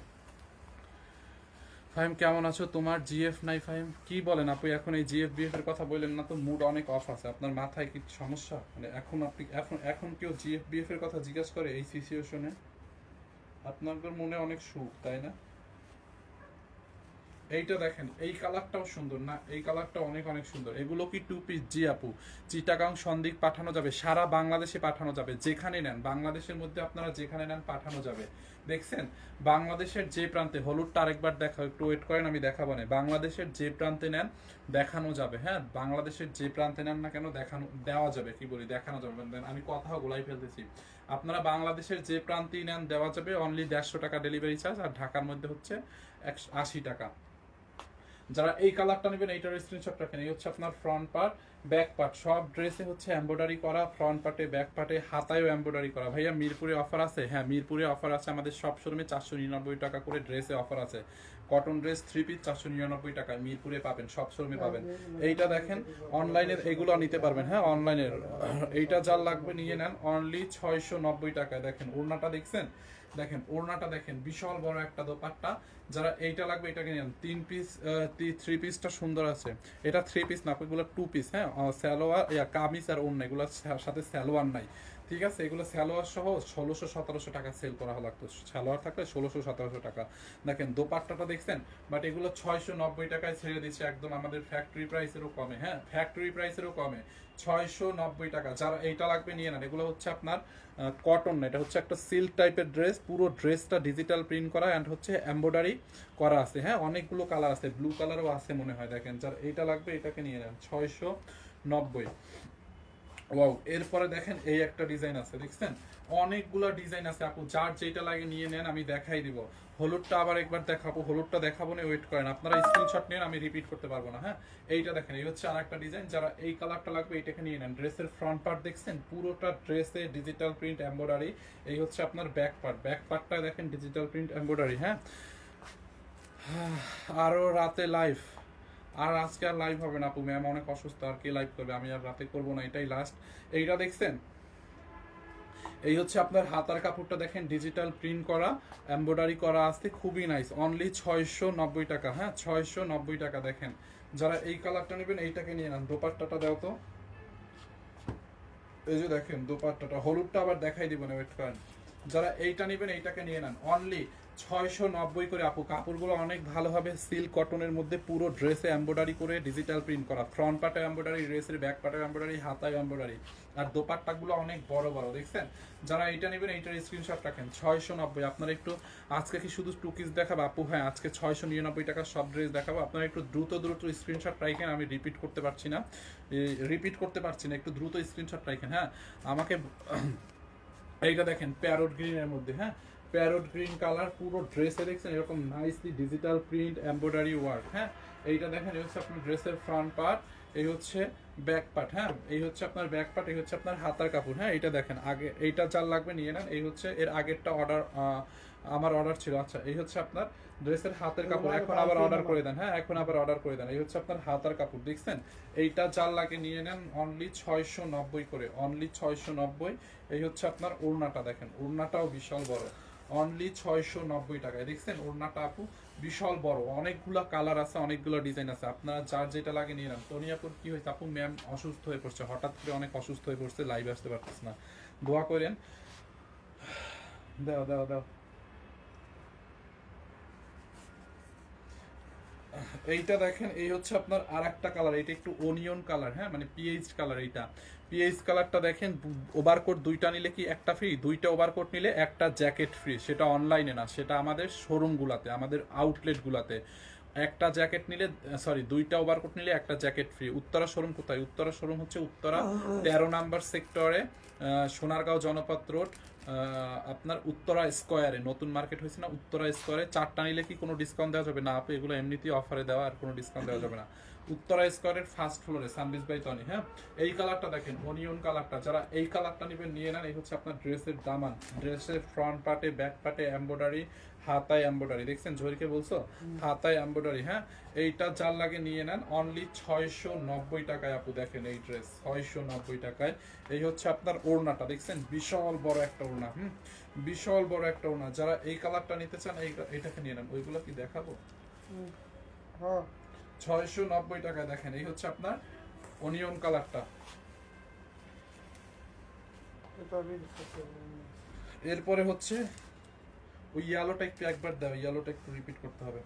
ফাহিম কেমন আছো? তোমার জিএফ নাই ফাহিম? কি বলেন আপু, এখন এই জিএফ বিএফ এর কথা বললেন না তো, মুড অনেক অফ আছে। আপনার মাথায় কি সমস্যা? মানে এখন আপনি এখন কেউ জিএফ বিএফ এর কথা জিজ্ঞাসা করে এই সিচুয়েশনে? আপনাদের মনে অনেক সুখ, তাই না? এইটা দেখেন, এই কালারটাও সুন্দর না? এই কালারটা অনেক অনেক সুন্দর। এগুলো কি 2 পিস? জি আপু, চিটাগাং সন্দিক পাঠানো যাবে, সারা বাংলাদেশে পাঠানো যাবে, যেখানে নেন বাংলাদেশের মধ্যে আপনারা যেখানে নেন পাঠানো যাবে। দেখছেন বাংলাদেশের যে প্রান্তে, হলুদটা আরেকবার দেখা, একটু ওয়েট করেন আমি দেখাবো না। বাংলাদেশের যে প্রান্তে নেন দেখানো যাবে, হ্যাঁ বাংলাদেশের যে প্রান্তে নেন না কেন দেখানো দেওয়া যাবে, কি বলি দেখানো যাবে, আমি কথাও গোলাই ফেলতেছি। আপনারা বাংলাদেশের যে প্রান্তেই নেন দেওয়া যাবে, অনলি 150 টাকা ডেলিভারি চার্জ, আর ঢাকার মধ্যে হচ্ছে 80 টাকা। যারা এই কালারটা নেবেন এইটার স্ক্রিনশট রাখেন। এই হচ্ছে আপনার ফ্রন্ট পার্ট, ব্যাক পার্ট, সব ড্রেসে হচ্ছে এমব্রয়ডারি করা, ফ্রন্ট পার্টে, ব্যাক পার্টে, হাতায়ও এমব্রয়ডারি করা। ভাইয়া মিরপুরে অফার আছে? হ্যাঁ মিরপুরে অফার আছে, আমাদের সব শোরুমে 499 টাকা করে ড্রেসে অফার আছে। কটন ড্রেস 3 পিস 499 টাকায় মিরপুরে পাবেন, সব শোরুমে পাবেন। এইটা দেখেন অনলাইনের এগুলো নিতে পারবেন, হ্যাঁ অনলাইনের এইটা যার লাগবে নিয়ে নেন অনলি 690 টাকায়। দেখেন ওড়নাটা দেখছেন, দেখেন ওড়নাটা দেখেন, বিশাল বড় একটা দোপাট্টা। যারা এইটা লাগবে এটাকে নিন। 3 পিসটা সুন্দর আছে, এটা 3 পিস না, এগুলো 2 পিস। হ্যাঁ সালোয়ার কামিজ আর ওড়না, এগুলোর সাথে সালোয়ার নাই, ঠিক আছে? এগুলো সালোয়ার সহ 1600-1700 টাকা সেল করা লাগতো, সালোয়ার থাকলে 1600-1700 টাকা। দেখেন দোপাট্টাটা দেখছেন, বাট এগুলো 690 টাকায় ছেড়ে দিচ্ছে একদম আমাদের ফ্যাক্টরি প্রাইসেরও কমে। হ্যাঁ ফ্যাক্টরি প্রাইসেরও কমে, 690 টাকা। যারা এইটা লাগবে নিয়ে নেন। এগুলো হচ্ছে আপনার কটন না, এটা হচ্ছে একটা সিল্ক টাইপের ড্রেস, পুরো ড্রেসটা ডিজিটাল প্রিন্ট করা অ্যান্ড হচ্ছে এমব্রয়ডারি করা আছে। হ্যাঁ অনেকগুলো কালার আছে, ব্লু কালারও আছে মনে হয়। দেখেন যার এইটা লাগবে এটাকে নিয়ে নেন 690। ওয়াও, এরপরে দেখেন এই একটা ডিজাইন আছে, দেখছেন অনেকগুলো ডিজাইন আছে আপু, যার যেটা লাগে নিয়ে নেন, আমি দেখাই দিব। হলুদটা আবার একবার দেখাবো, হলুদটা দেখাবো না, ওয়েট করেন, আপনারা স্ক্রিনশট নেন, আমি রিপিট করতে পারবো না। হ্যাঁ এইটা দেখেন, এই হচ্ছে আরেকটা ডিজাইন, যারা এই কালারটা লাগবে এইটাকে নিয়ে নেন। ড্রেসের ফ্রন্ট পার্ট দেখছেন, পুরোটা ড্রেসে ডিজিটাল প্রিন্ট এমব্রয়ডারি। এই হচ্ছে আপনার ব্যাক পার্ট, ব্যাক পার্টটা দেখেন ডিজিটাল প্রিন্ট এমব্রয়ডারি। হ্যাঁ আরো রাতে লাইভ, আর আজকে আর লাইভ হবে না আপু, ম্যাম অনেক অসুস্থ, আর কে লাইভ করবে, আমি আর রাতে করবো না, এটাই লাস্ট। এইটা দেখছেন, এই হচ্ছে আপনার হাতার কাপড়টা দেখেন ডিজিটাল প্রিন্ট করা, এমব্রয়ডারি করা আছে, খুবই নাইস, অনলি 690 টাকা। হ্যাঁ 690 টাকা। দেখেন যারা এই কালারটা নেবেন এইটাকে নিয়ে নেন। দোপাট্টাটা দাও তো, এই যে দেখেন দোপাট্টাটা, হলুদটা আবার দেখাই দিব না, ওয়েট করেন। যারা এইটা নেবেন এইটাকে নিয়ে নেন অনলি 690 করে আপু। কাপড়গুলো অনেক ভালো হবে, সিল্ক কটনের মধ্যে, পুরো ড্রেসে এমব্রয়ডারি করে ডিজিটাল প্রিন্ট করা, ফ্রন্ট পার্টে এমব্রয়ডারি, ড্রেসের ব্যাক পার্টে এমব্রয়ডারি, হাতায় এমব্রয়ডারি, আর দোপাট্টাগুলো অনেক বড় বড়, দেখছেন? যারা এইটা নেবেন এইটার স্ক্রিনশট রাখেন 690। আপনারা একটু, আজকে কি শুধু টু পিস দেখাবো আপু? হ্যাঁ আজকে 699 টাকার সব ড্রেস দেখাবো, আপনারা একটু দ্রুত স্ক্রিনশট রাখেন, আমি রিপিট করতে পারছি না, একটু দ্রুত স্ক্রিনশট রাখেন। হ্যাঁ আমাকে এইটা দেখেন প্যারট গ্রিনের মধ্যে, হ্যাঁ প্যারট গ্রিন কালার, পুরো ড্রেসে দেখছেন এরকম nicely digital print embroidery work. হ্যাঁ এইটা দেখেন, এই হচ্ছে আপনার ড্রেসের ফ্রন্ট পার্ট, এই হচ্ছে ব্যাক পার্ট। হ্যাঁ এই হচ্ছে আপনার ব্যাক পার্ট, এই হচ্ছে আপনার হাতার কাপড়। হ্যাঁ এইটা দেখেন, আগে এইটা চাল লাগবে নিয়ে নেন। এই হচ্ছে এর আগেরটা অর্ডার, আমার অর্ডার ছিল। আচ্ছা এই হচ্ছে আপনার ড্রেসের হাতের কাপড়, এখন আবার অর্ডার করে দেন। হ্যাঁ এখন আবার অর্ডার করে দেন। এই হচ্ছে আপনার হাতার কাপড়, দেখছেন? এইটা চাল লাগে নিয়ে নেন অনলি 690 করে, অনলি 690। এই হচ্ছে আপনার ওড়নাটা, দেখেন ওড়নাটাও বিশাল বড়, অনলি 690 টাকায়। দেখছেন ওড়নাটা আপু বিশাল বড়, অনেকগুলো কালার আছে, অনেকগুলো ডিজাইন আছে, আপনারা যার যেটা লাগে নিয়ে নেন। তনিয়াপুর কি হয়েছে আপু? ম্যাম অসুস্থ হয়ে পড়ছে, হঠাৎ করে অনেক অসুস্থ হয়ে পড়ছে, লাইভে আসতে পারতেছে না, দোয়া করেন। দাও দাও দাও, এইটা দেখেন, এই হচ্ছে আপনার আর একটা কালার, এটা একটু অনিয়ন কালার। হ্যাঁ মানে পিএইচ কালার, এইটা পিএইচ কালারটা দেখেন, ওভারকোট দুইটা নিলে কি একটা ফ্রি, দুইটা ওভারকোট নিলে একটা জ্যাকেট ফ্রি। সেটা অনলাইনে না, সেটা আমাদের শোরুমগুলাতে, আমাদের আউটলেটগুলাতে। একটা জ্যাকেট নিলে, সরি দুইটা ওভারকোট নিলে একটা জ্যাকেট ফ্রি। উত্তরা শোরুম কোথায়? উত্তরা শোরুম হচ্ছে উত্তরা 13 নাম্বার সেক্টরে, সোনারগাঁও জনপথ রোড, আপনার উত্তরা স্কোয়ারে, নতুন মার্কেট হয়েছে না, উত্তরা স্কোয়ারে। 4টা নিলে কি কোনো ডিসকাউন্ট দেওয়া যাবে না আপু? এগুলো এমনিতেই অফারে দেওয়া, আর কোনো ডিসকাউন্ট দেওয়া যাবে না। উত্তরা স্কোয়ারের ফার্স্ট ফ্লোরে, সানবিজ বাই টনি। হ্যাঁ এই কালারটা দেখেন, অনিয়ন কালারটা, যারা এই কালারটা নেবেন নিয়ে নেন। এই হচ্ছে আপনার ড্রেসের দামান, ড্রেসের ফ্রন্ট পার্টে, ব্যাক পার্টে এমব্রয়ডারি, হাতায় এমব্রয়ডারি, দেখছেন ঝরিকে বলছো, হাতায় এমব্রয়ডারি। হ্যাঁ এইটা যার লাগে নিয়ে নেন অনলি 690 টাকায় আপু। দেখেন এই ড্রেস 690 টাকায়। এই হচ্ছে আপনার ওড়নাটা, দেখছেন বিশাল বড় একটা ওড়না, বিশাল বড় একটা ওড়না। যারা এই কালারটা নিতে চান এইটাকে নিয়ে নেন। ওইগুলো কি দেখাবো? 690 টাকায়। দেখেন এই হচ্ছে আপনার অনিয়ন কালারটা। এরপরে হচ্ছে ওই ইয়েলোটা একটু একবার দাও, ইয়েলোটা একটু রিপিট করতে হবে।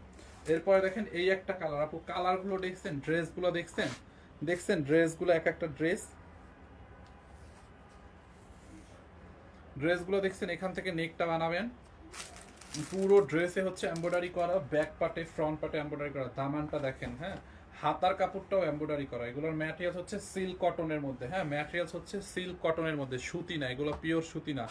এরপরে দেখেন এই একটা কালার আপু, কালারগুলো দেখছেন, ড্রেসগুলো দেখছেন, দেখছেন ড্রেসগুলো, এক একটা ড্রেসগুলো দেখছেন। এখান থেকে নেকটা বানাবেন, পুরো ড্রেসে হচ্ছে এমব্রয়ডারি করা, ব্যাক পার্টে ফ্রন্ট পার্টে এমব্রয়ডারি করা। দামানটা দেখেন, হ্যাঁ হাতার কাপড়টাও এমব্রয়ডারি করা। এগুলোর ম্যাটেরিয়ালস হচ্ছে সিল্ক কটনের মধ্যে, হ্যাঁ ম্যাটেরিয়ালস হচ্ছে সিল্ক কটনের মধ্যে, সুতি না, এগুলো পিওর সুতি না,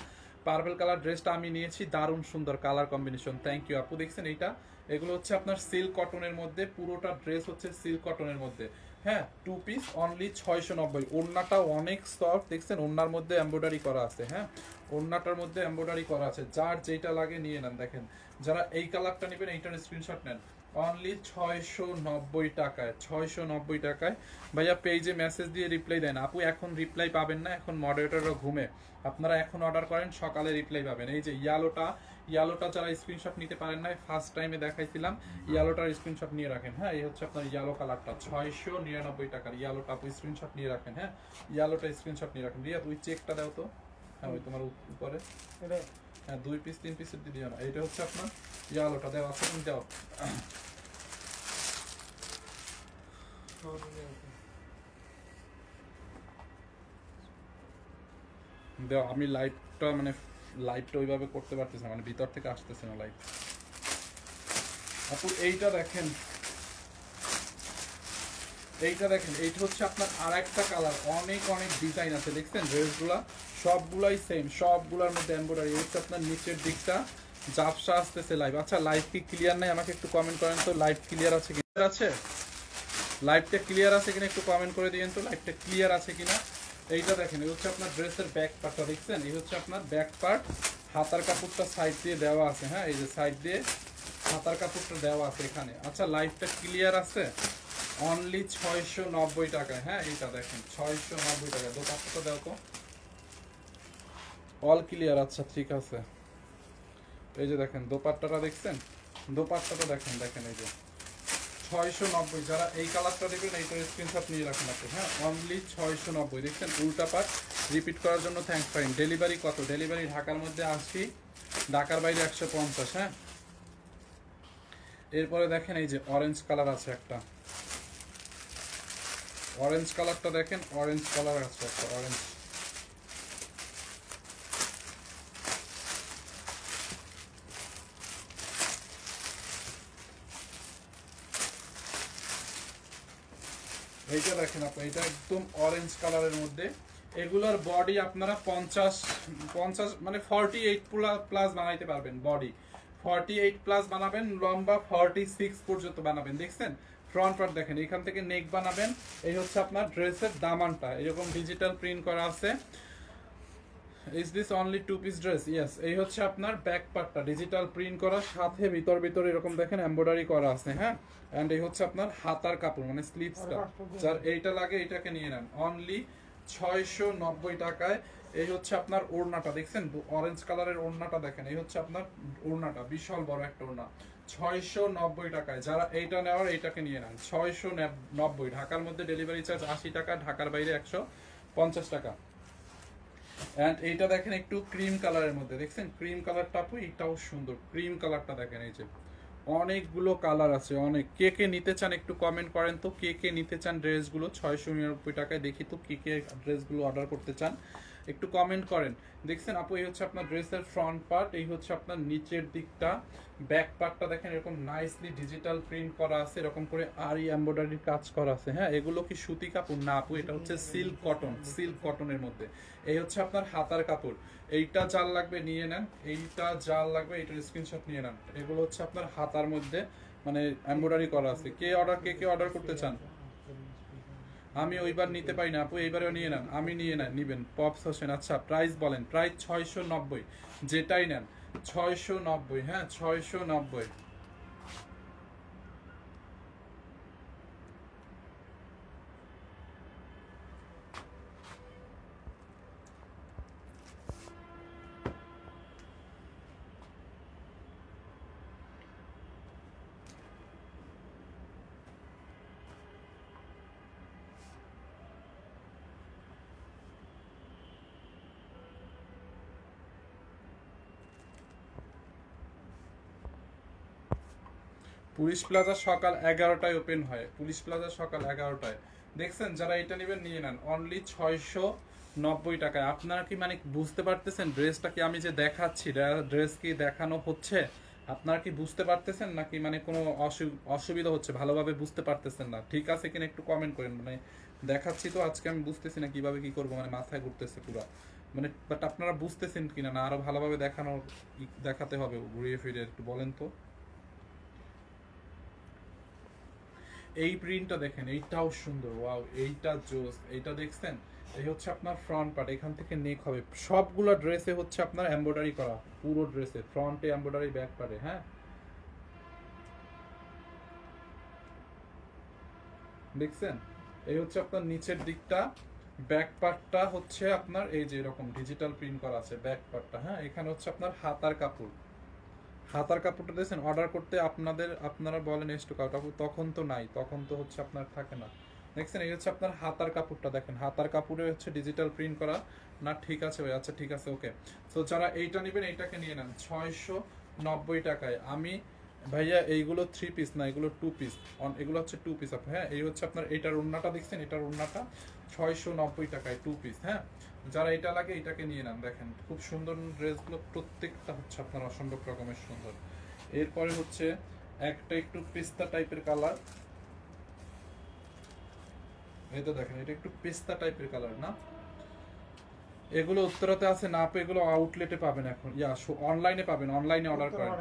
পার্পল কালার ড্রেসটা আমি নিয়েছি, দারুণ সুন্দর কালার কম্বিনেশন। থ্যাংক ইউ আপু। দেখছেন এইটা, এগুলো হচ্ছে আপনার সিল্ক কটনের মধ্যে, পুরোটা ড্রেস হচ্ছে সিল্ক কটনের মধ্যে। হ্যাঁ, 2 পিস অনলি 690। ওড়নাটা অনেক সফট, দেখছেন ওড়নার মধ্যে এমব্রয়ডারি করা আছে। হ্যাঁ, ওড়নাটার মধ্যে এমব্রয়ডারি করা আছে, যার যেটা লাগে নিয়ে নেন। দেখেন যারা এই কালারটা নেবেন এইটার স্ক্রিনশট নেন, অনলি 690 টাকায়। 690 টাকায়। ভাইয়া পেজে মেসেজ দিয়ে রিপ্লাই দেন। আপু এখন রিপ্লাই পাবেন না, এখন মডারেটররা ঘুমে। আপনারা এখন অর্ডার করেন, সকালে রিপ্লাই পাবেন। এই যে ইয়ালোটা যারা স্ক্রিনশট নিতে পারেন না, ফার্স্ট টাইমে দেখাইছিলাম, ইয়ালোটার স্ক্রিনশট নিয়ে রাখেন। হ্যাঁ, এই হচ্ছে আপনার ইয়ালো কালারটা, 699 টাকার ইয়ালোটা। আপু স্ক্রিনশট নিয়ে রাখেন। হ্যাঁ, ইয়ালোটা স্ক্রিনশট নিয়ে রাখেন। রিয়া তুই চেকটা দাও তো। হ্যাঁ, ওই তোমার উপরে, হ্যাঁ 2 পিস 3 পিসের দিয়ে দিও না। এইটা হচ্ছে আপনার ইয়ালোটা, দেওয়া আছে, তুমি দাও। দাও, আমি লাইভটা মানে লাইভটা ওইভাবে করতে পারতেছি না, মানে ভিতর থেকে আসতেছে না লাইভ। আপু এইটা দেখেন, এইটা হচ্ছে আপনার আরেকটা কালার, অনেক ডিজাইন আছে। দেখছেন ড্রেসগুলা সবগুলাই সেম, সবগুলোর মধ্যে এমব্রয়ডারি। এই হচ্ছে আপনার নিচের দিকটা, জাপসা আসতেছে লাইভ। আচ্ছা লাইভ কি ক্লিয়ার নাই? আমাকে একটু কমেন্ট করেন তো, লাইভ ক্লিয়ার আছে কিনা? লাইভটা ক্লিয়ার আছে কিনা একটু কমেন্ট করে দিয়েন তো, লাইভটা ক্লিয়ার আছে কিনা। এইটা দেখেন, এই হচ্ছে আপনার ড্রেসের ব্যাক পার্টটা, দেখছেন এই হচ্ছে আপনার ব্যাক পার্ট। হাতার কাপড়টা সাইড দিয়ে দেওয়া আছে। হ্যাঁ, এই যে সাইড দিয়ে হাতার কাপড়টা দেওয়া আছে এখানে। আচ্ছা লাইভটা ক্লিয়ার আছে, অনলি 690 টাকায়। হ্যাঁ, এইটা দেখেন 690 টাকা। দোপাট্টাটা দাও তো, অল ক্লিয়ার। আচ্ছা ঠিক আছে, এই যে দেখেন দোপাট্টাটা দেখছেন, দোপাট্টাটা দেখেন, এই যে 690। যারা এই কালারটা দেখবেন এইটার স্ক্রিনশট নিয়ে রাখেন আপনি। হ্যাঁ, অনলি 690। দেখছেন উল্টা পাট। রিপিট করার জন্য থ্যাঙ্কস ফাইন। ডেলিভারি কত? ডেলিভারি ঢাকার মধ্যে 80, ঢাকার বাইরে 150। হ্যাঁ, এরপরে দেখেন এই যে অরেঞ্জ কালার আছে একটা, অরেঞ্জ কালারটা দেখেন, অরেঞ্জ কালার আছে একটা, অরেঞ্জ। এইটা দেখেন আপনি, এটা একদম অরেঞ্জ কালারের মধ্যে। এগুলোর বডি আপনারা 50 মানে 48 প্লাস বানাইতে পারবেন। বডি 48 প্লাস বানাবেন, লম্বা 46 পর্যন্ত বানাবেন। দেখছেন ফ্রন্ট পার্ট দেখেন, এখান থেকে নেক বানাবেন। এই হচ্ছে আপনার ড্রেসের দামানটা, এরকম ডিজিটাল প্রিন্ট করা আছে। Is this only 2 piece dress? Yes. এই হচ্ছে আপনার ব্যাক পার্টটা ডিজিটাল প্রিন্ট করা, সাথে ভিতর এরকম দেখেন এমব্রয়ডারি করা আছে। হ্যাঁ, এন্ড এই হচ্ছে আপনার হাতার কাপড় মানে স্লিভসটা। যার এইটা লাগে এইটাকে নিয়ে নেন, অনলি 690 টাকায়। এই হচ্ছে আপনার ওড়নাটা, দেখছেন অরেঞ্জ কালারের ওড়নাটা দেখেন, এই হচ্ছে আপনার ওড়নাটা, বিশাল বড় একটা ওড়না। 690 টাকায়। যারা এইটা নেওয়ার এইটাকে নিয়ে নেন, 690। ঢাকার মধ্যে ডেলিভারি চার্জ 80 টাকা, ঢাকার বাইরে 150 টাকা। এন্ড এইটা দেখেন একটু ক্রিম কালারের মধ্যে, দেখছেন ক্রিম কালারটা আপু, এটাও সুন্দর। ক্রিম কালারটা দেখেন, এই যে অনেকগুলো কালার আছে, অনেক। কে কে নিতে চান একটু কমেন্ট করেন তো, কে কে নিতে চান ড্রেসগুলো 699 টাকায়। দেখি তো কে কে ড্রেসগুলো অর্ডার করতে চান, একটু কমেন্ট করেন। দেখছেন আপু, এই হচ্ছে আপনার ড্রেসের ফ্রন্ট পার্ট, এই হচ্ছে আপনার নিচের দিকটা। ব্যাক পার্টটা দেখেন এরকম নাইসলি ডিজিটাল প্রিন্ট করা আছে, এরকম করে আরি এমব্রয়ডারির কাজ করা আছে। হ্যাঁ, এগুলো কি সুতি কাপড়? না আপু, এটা হচ্ছে সিল্ক কটন, সিল্ক কটনের মধ্যে। এই হচ্ছে আপনার হাতার কাপড়। এইটা জাল লাগবে নিয়ে নেন, এইটা জাল লাগবে এইটার স্ক্রিনশট নিয়ে নেন। এগুলো হচ্ছে আপনার হাতার মধ্যে মানে এমব্রয়ডারি করা আছে। কে অর্ডার করতে চান? আমি ওইবার নিতে পারি না আপু, এইবারেও নিয়ে নেন। আমি নিবেন পপস হোসেন। আচ্ছা প্রাইস বলেন। প্রাইস 690, যেটাই নেন 690। হ্যাঁ, 690। পুলিশ প্লাজা সকাল 11টায় ওপেন হয়, পুলিশ প্লাজা সকাল 11টায়। দেখছেন যারা এটা নেবেন নিয়ে নেন, অনলি 690 টাকায়। আপনারা কি মানে বুঝতে পারতেছেন ড্রেসটা কি আমি যে দেখাচ্ছি, ড্রেস কি দেখানো হচ্ছে, আপনারা কি বুঝতে পারতেছেন নাকি মানে কোনো অসুবিধা হচ্ছে, ভালোভাবে বুঝতে পারতেছেন না? ঠিক আছে কিনা একটু কমেন্ট করেন। মানে দেখাচ্ছি তো আজকে, আমি বুঝতেছি না কিভাবে কি করবো, মানে মাথায় ঘুরতেছে পুরো। মানে বাট আপনারা বুঝতেছেন কিনা না আরো ভালোভাবে দেখাতে হবে ঘুরিয়ে ফিরে একটু বলেন তো। এই প্রিন্টটা দেখেন, এইটাও সুন্দর, ওয়াও এইটা জোস, এইটা দেখছেন? এই হচ্ছে আপনার ফ্রন্ট পার্ট, এখান থেকে নেক হবে। সবগুলো ড্রেসে হচ্ছে আপনার এমব্রয়ডারি করা, পুরো ড্রেসে ফ্রন্টে এমব্রয়ডারি, ব্যাক পার্টে। হ্যাঁ দেখছেন? এই হচ্ছে আপনার নিচের দিকটা, ব্যাক পার্টটা হচ্ছে আপনার এই যে এরকম ডিজিটাল প্রিন্ট করা আছে ব্যাক পার্টটা। হ্যাঁ এখানে হচ্ছে আপনার হাতার কাপড়, হাতার কাপড়টা দিয়েছেন অর্ডার করতে আপনারা বলেন স্টক আউট, তখন তো নাই, তখন তো হচ্ছে আপনার থাকে না। দেখছেন? এই হচ্ছে আপনার হাতার কাপড়টা, দেখেন হাতার কাপড়ে হচ্ছে ডিজিটাল প্রিন্ট করা না। ঠিক আছে ভাই, আচ্ছা ঠিক আছে, ওকে। সো যারা এইটা নেবেন এইটাকে নিয়ে নেন 690 টাকায়। আমি ভাইয়া এইগুলো 3 পিস না, এগুলো 2 পিস, এগুলো হচ্ছে 2 পিস। হ্যাঁ এই হচ্ছে আপনার এটার ওড়নাটা দেখছেন, এটার ওড়নাটা 690 টাকায় 2 পিস। হ্যাঁ যারা এটা লাগে এটাকে নিয়ে নেন, দেখেন খুব সুন্দর ড্রেসগুলো, প্রত্যেকটা হচ্ছে আপনার অসম্ভব রকমের সুন্দর। এরপরে হচ্ছে একটা একটু পেস্তা টাইপের কালার, এটা দেখেন, এটা একটু পেস্তা টাইপের কালার না? এগুলো উত্তরাতে আছে না আপু, এগুলো আউটলেটে পাবেন এখন, অনলাইনে পাবেন, অনলাইনে অর্ডার করেন।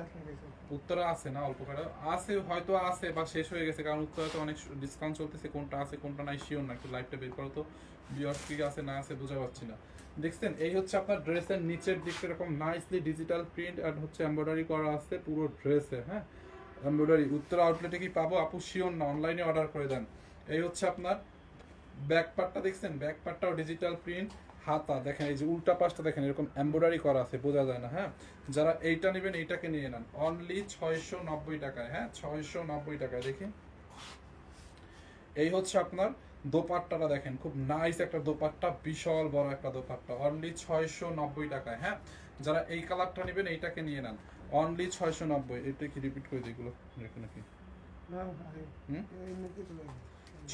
উত্তরা আছে না, অল্প করে আছে, হয়তো আছে বা শেষ হয়ে গেছে, কারণ উত্তরাতে অনেক ডিসকাউন্ট চলতেছে, কোনটা আছে কোনটা নাই শিওর না, একটু লাইভটা বের করো তো ভিউয়ার্স, কি আছে না আছে বোঝা পাচ্ছি না। দেখছেন? এই হচ্ছে আপনার ড্রেসের নিচের দিকটা এরকম নাইসলি ডিজিটাল প্রিন্ট আর হচ্ছে এমব্রয়ডারি করা আছে পুরো ড্রেসে। হ্যাঁ এমব্রয়ডারি। উত্তরা আউটলেটে কি পাবো আপু শিওর না, অনলাইনে অর্ডার করে দেন। এই হচ্ছে আপনার ব্যাক পার্টটা, দেখছেন? ব্যাক পার্টটাও ডিজিটাল প্রিন্ট, হাতা দেখেন, এই যে উল্টা পাশটা দেখেন এরকম এমব্রয়ডারি করা আছে, বোঝা যায় না। হ্যাঁ যারা এইটা নেবেন এইটাকে নিয়ে নেন অনলি 690 টাকায়। হ্যাঁ 690 টাকায়। দেখি এই হচ্ছে আপনার দোপাট্টাটা, দেখেন খুব নাইস একটা দোপাট্টা, বিশাল বড় একটা দোপাট্টা, অনলি 690 টাকায়। হ্যাঁ যারা এই কালারটা নেবেন এইটাকে নিয়ে নেন অনলি 690। এটা কি রিপিট করে দিই, এগুলো নাকি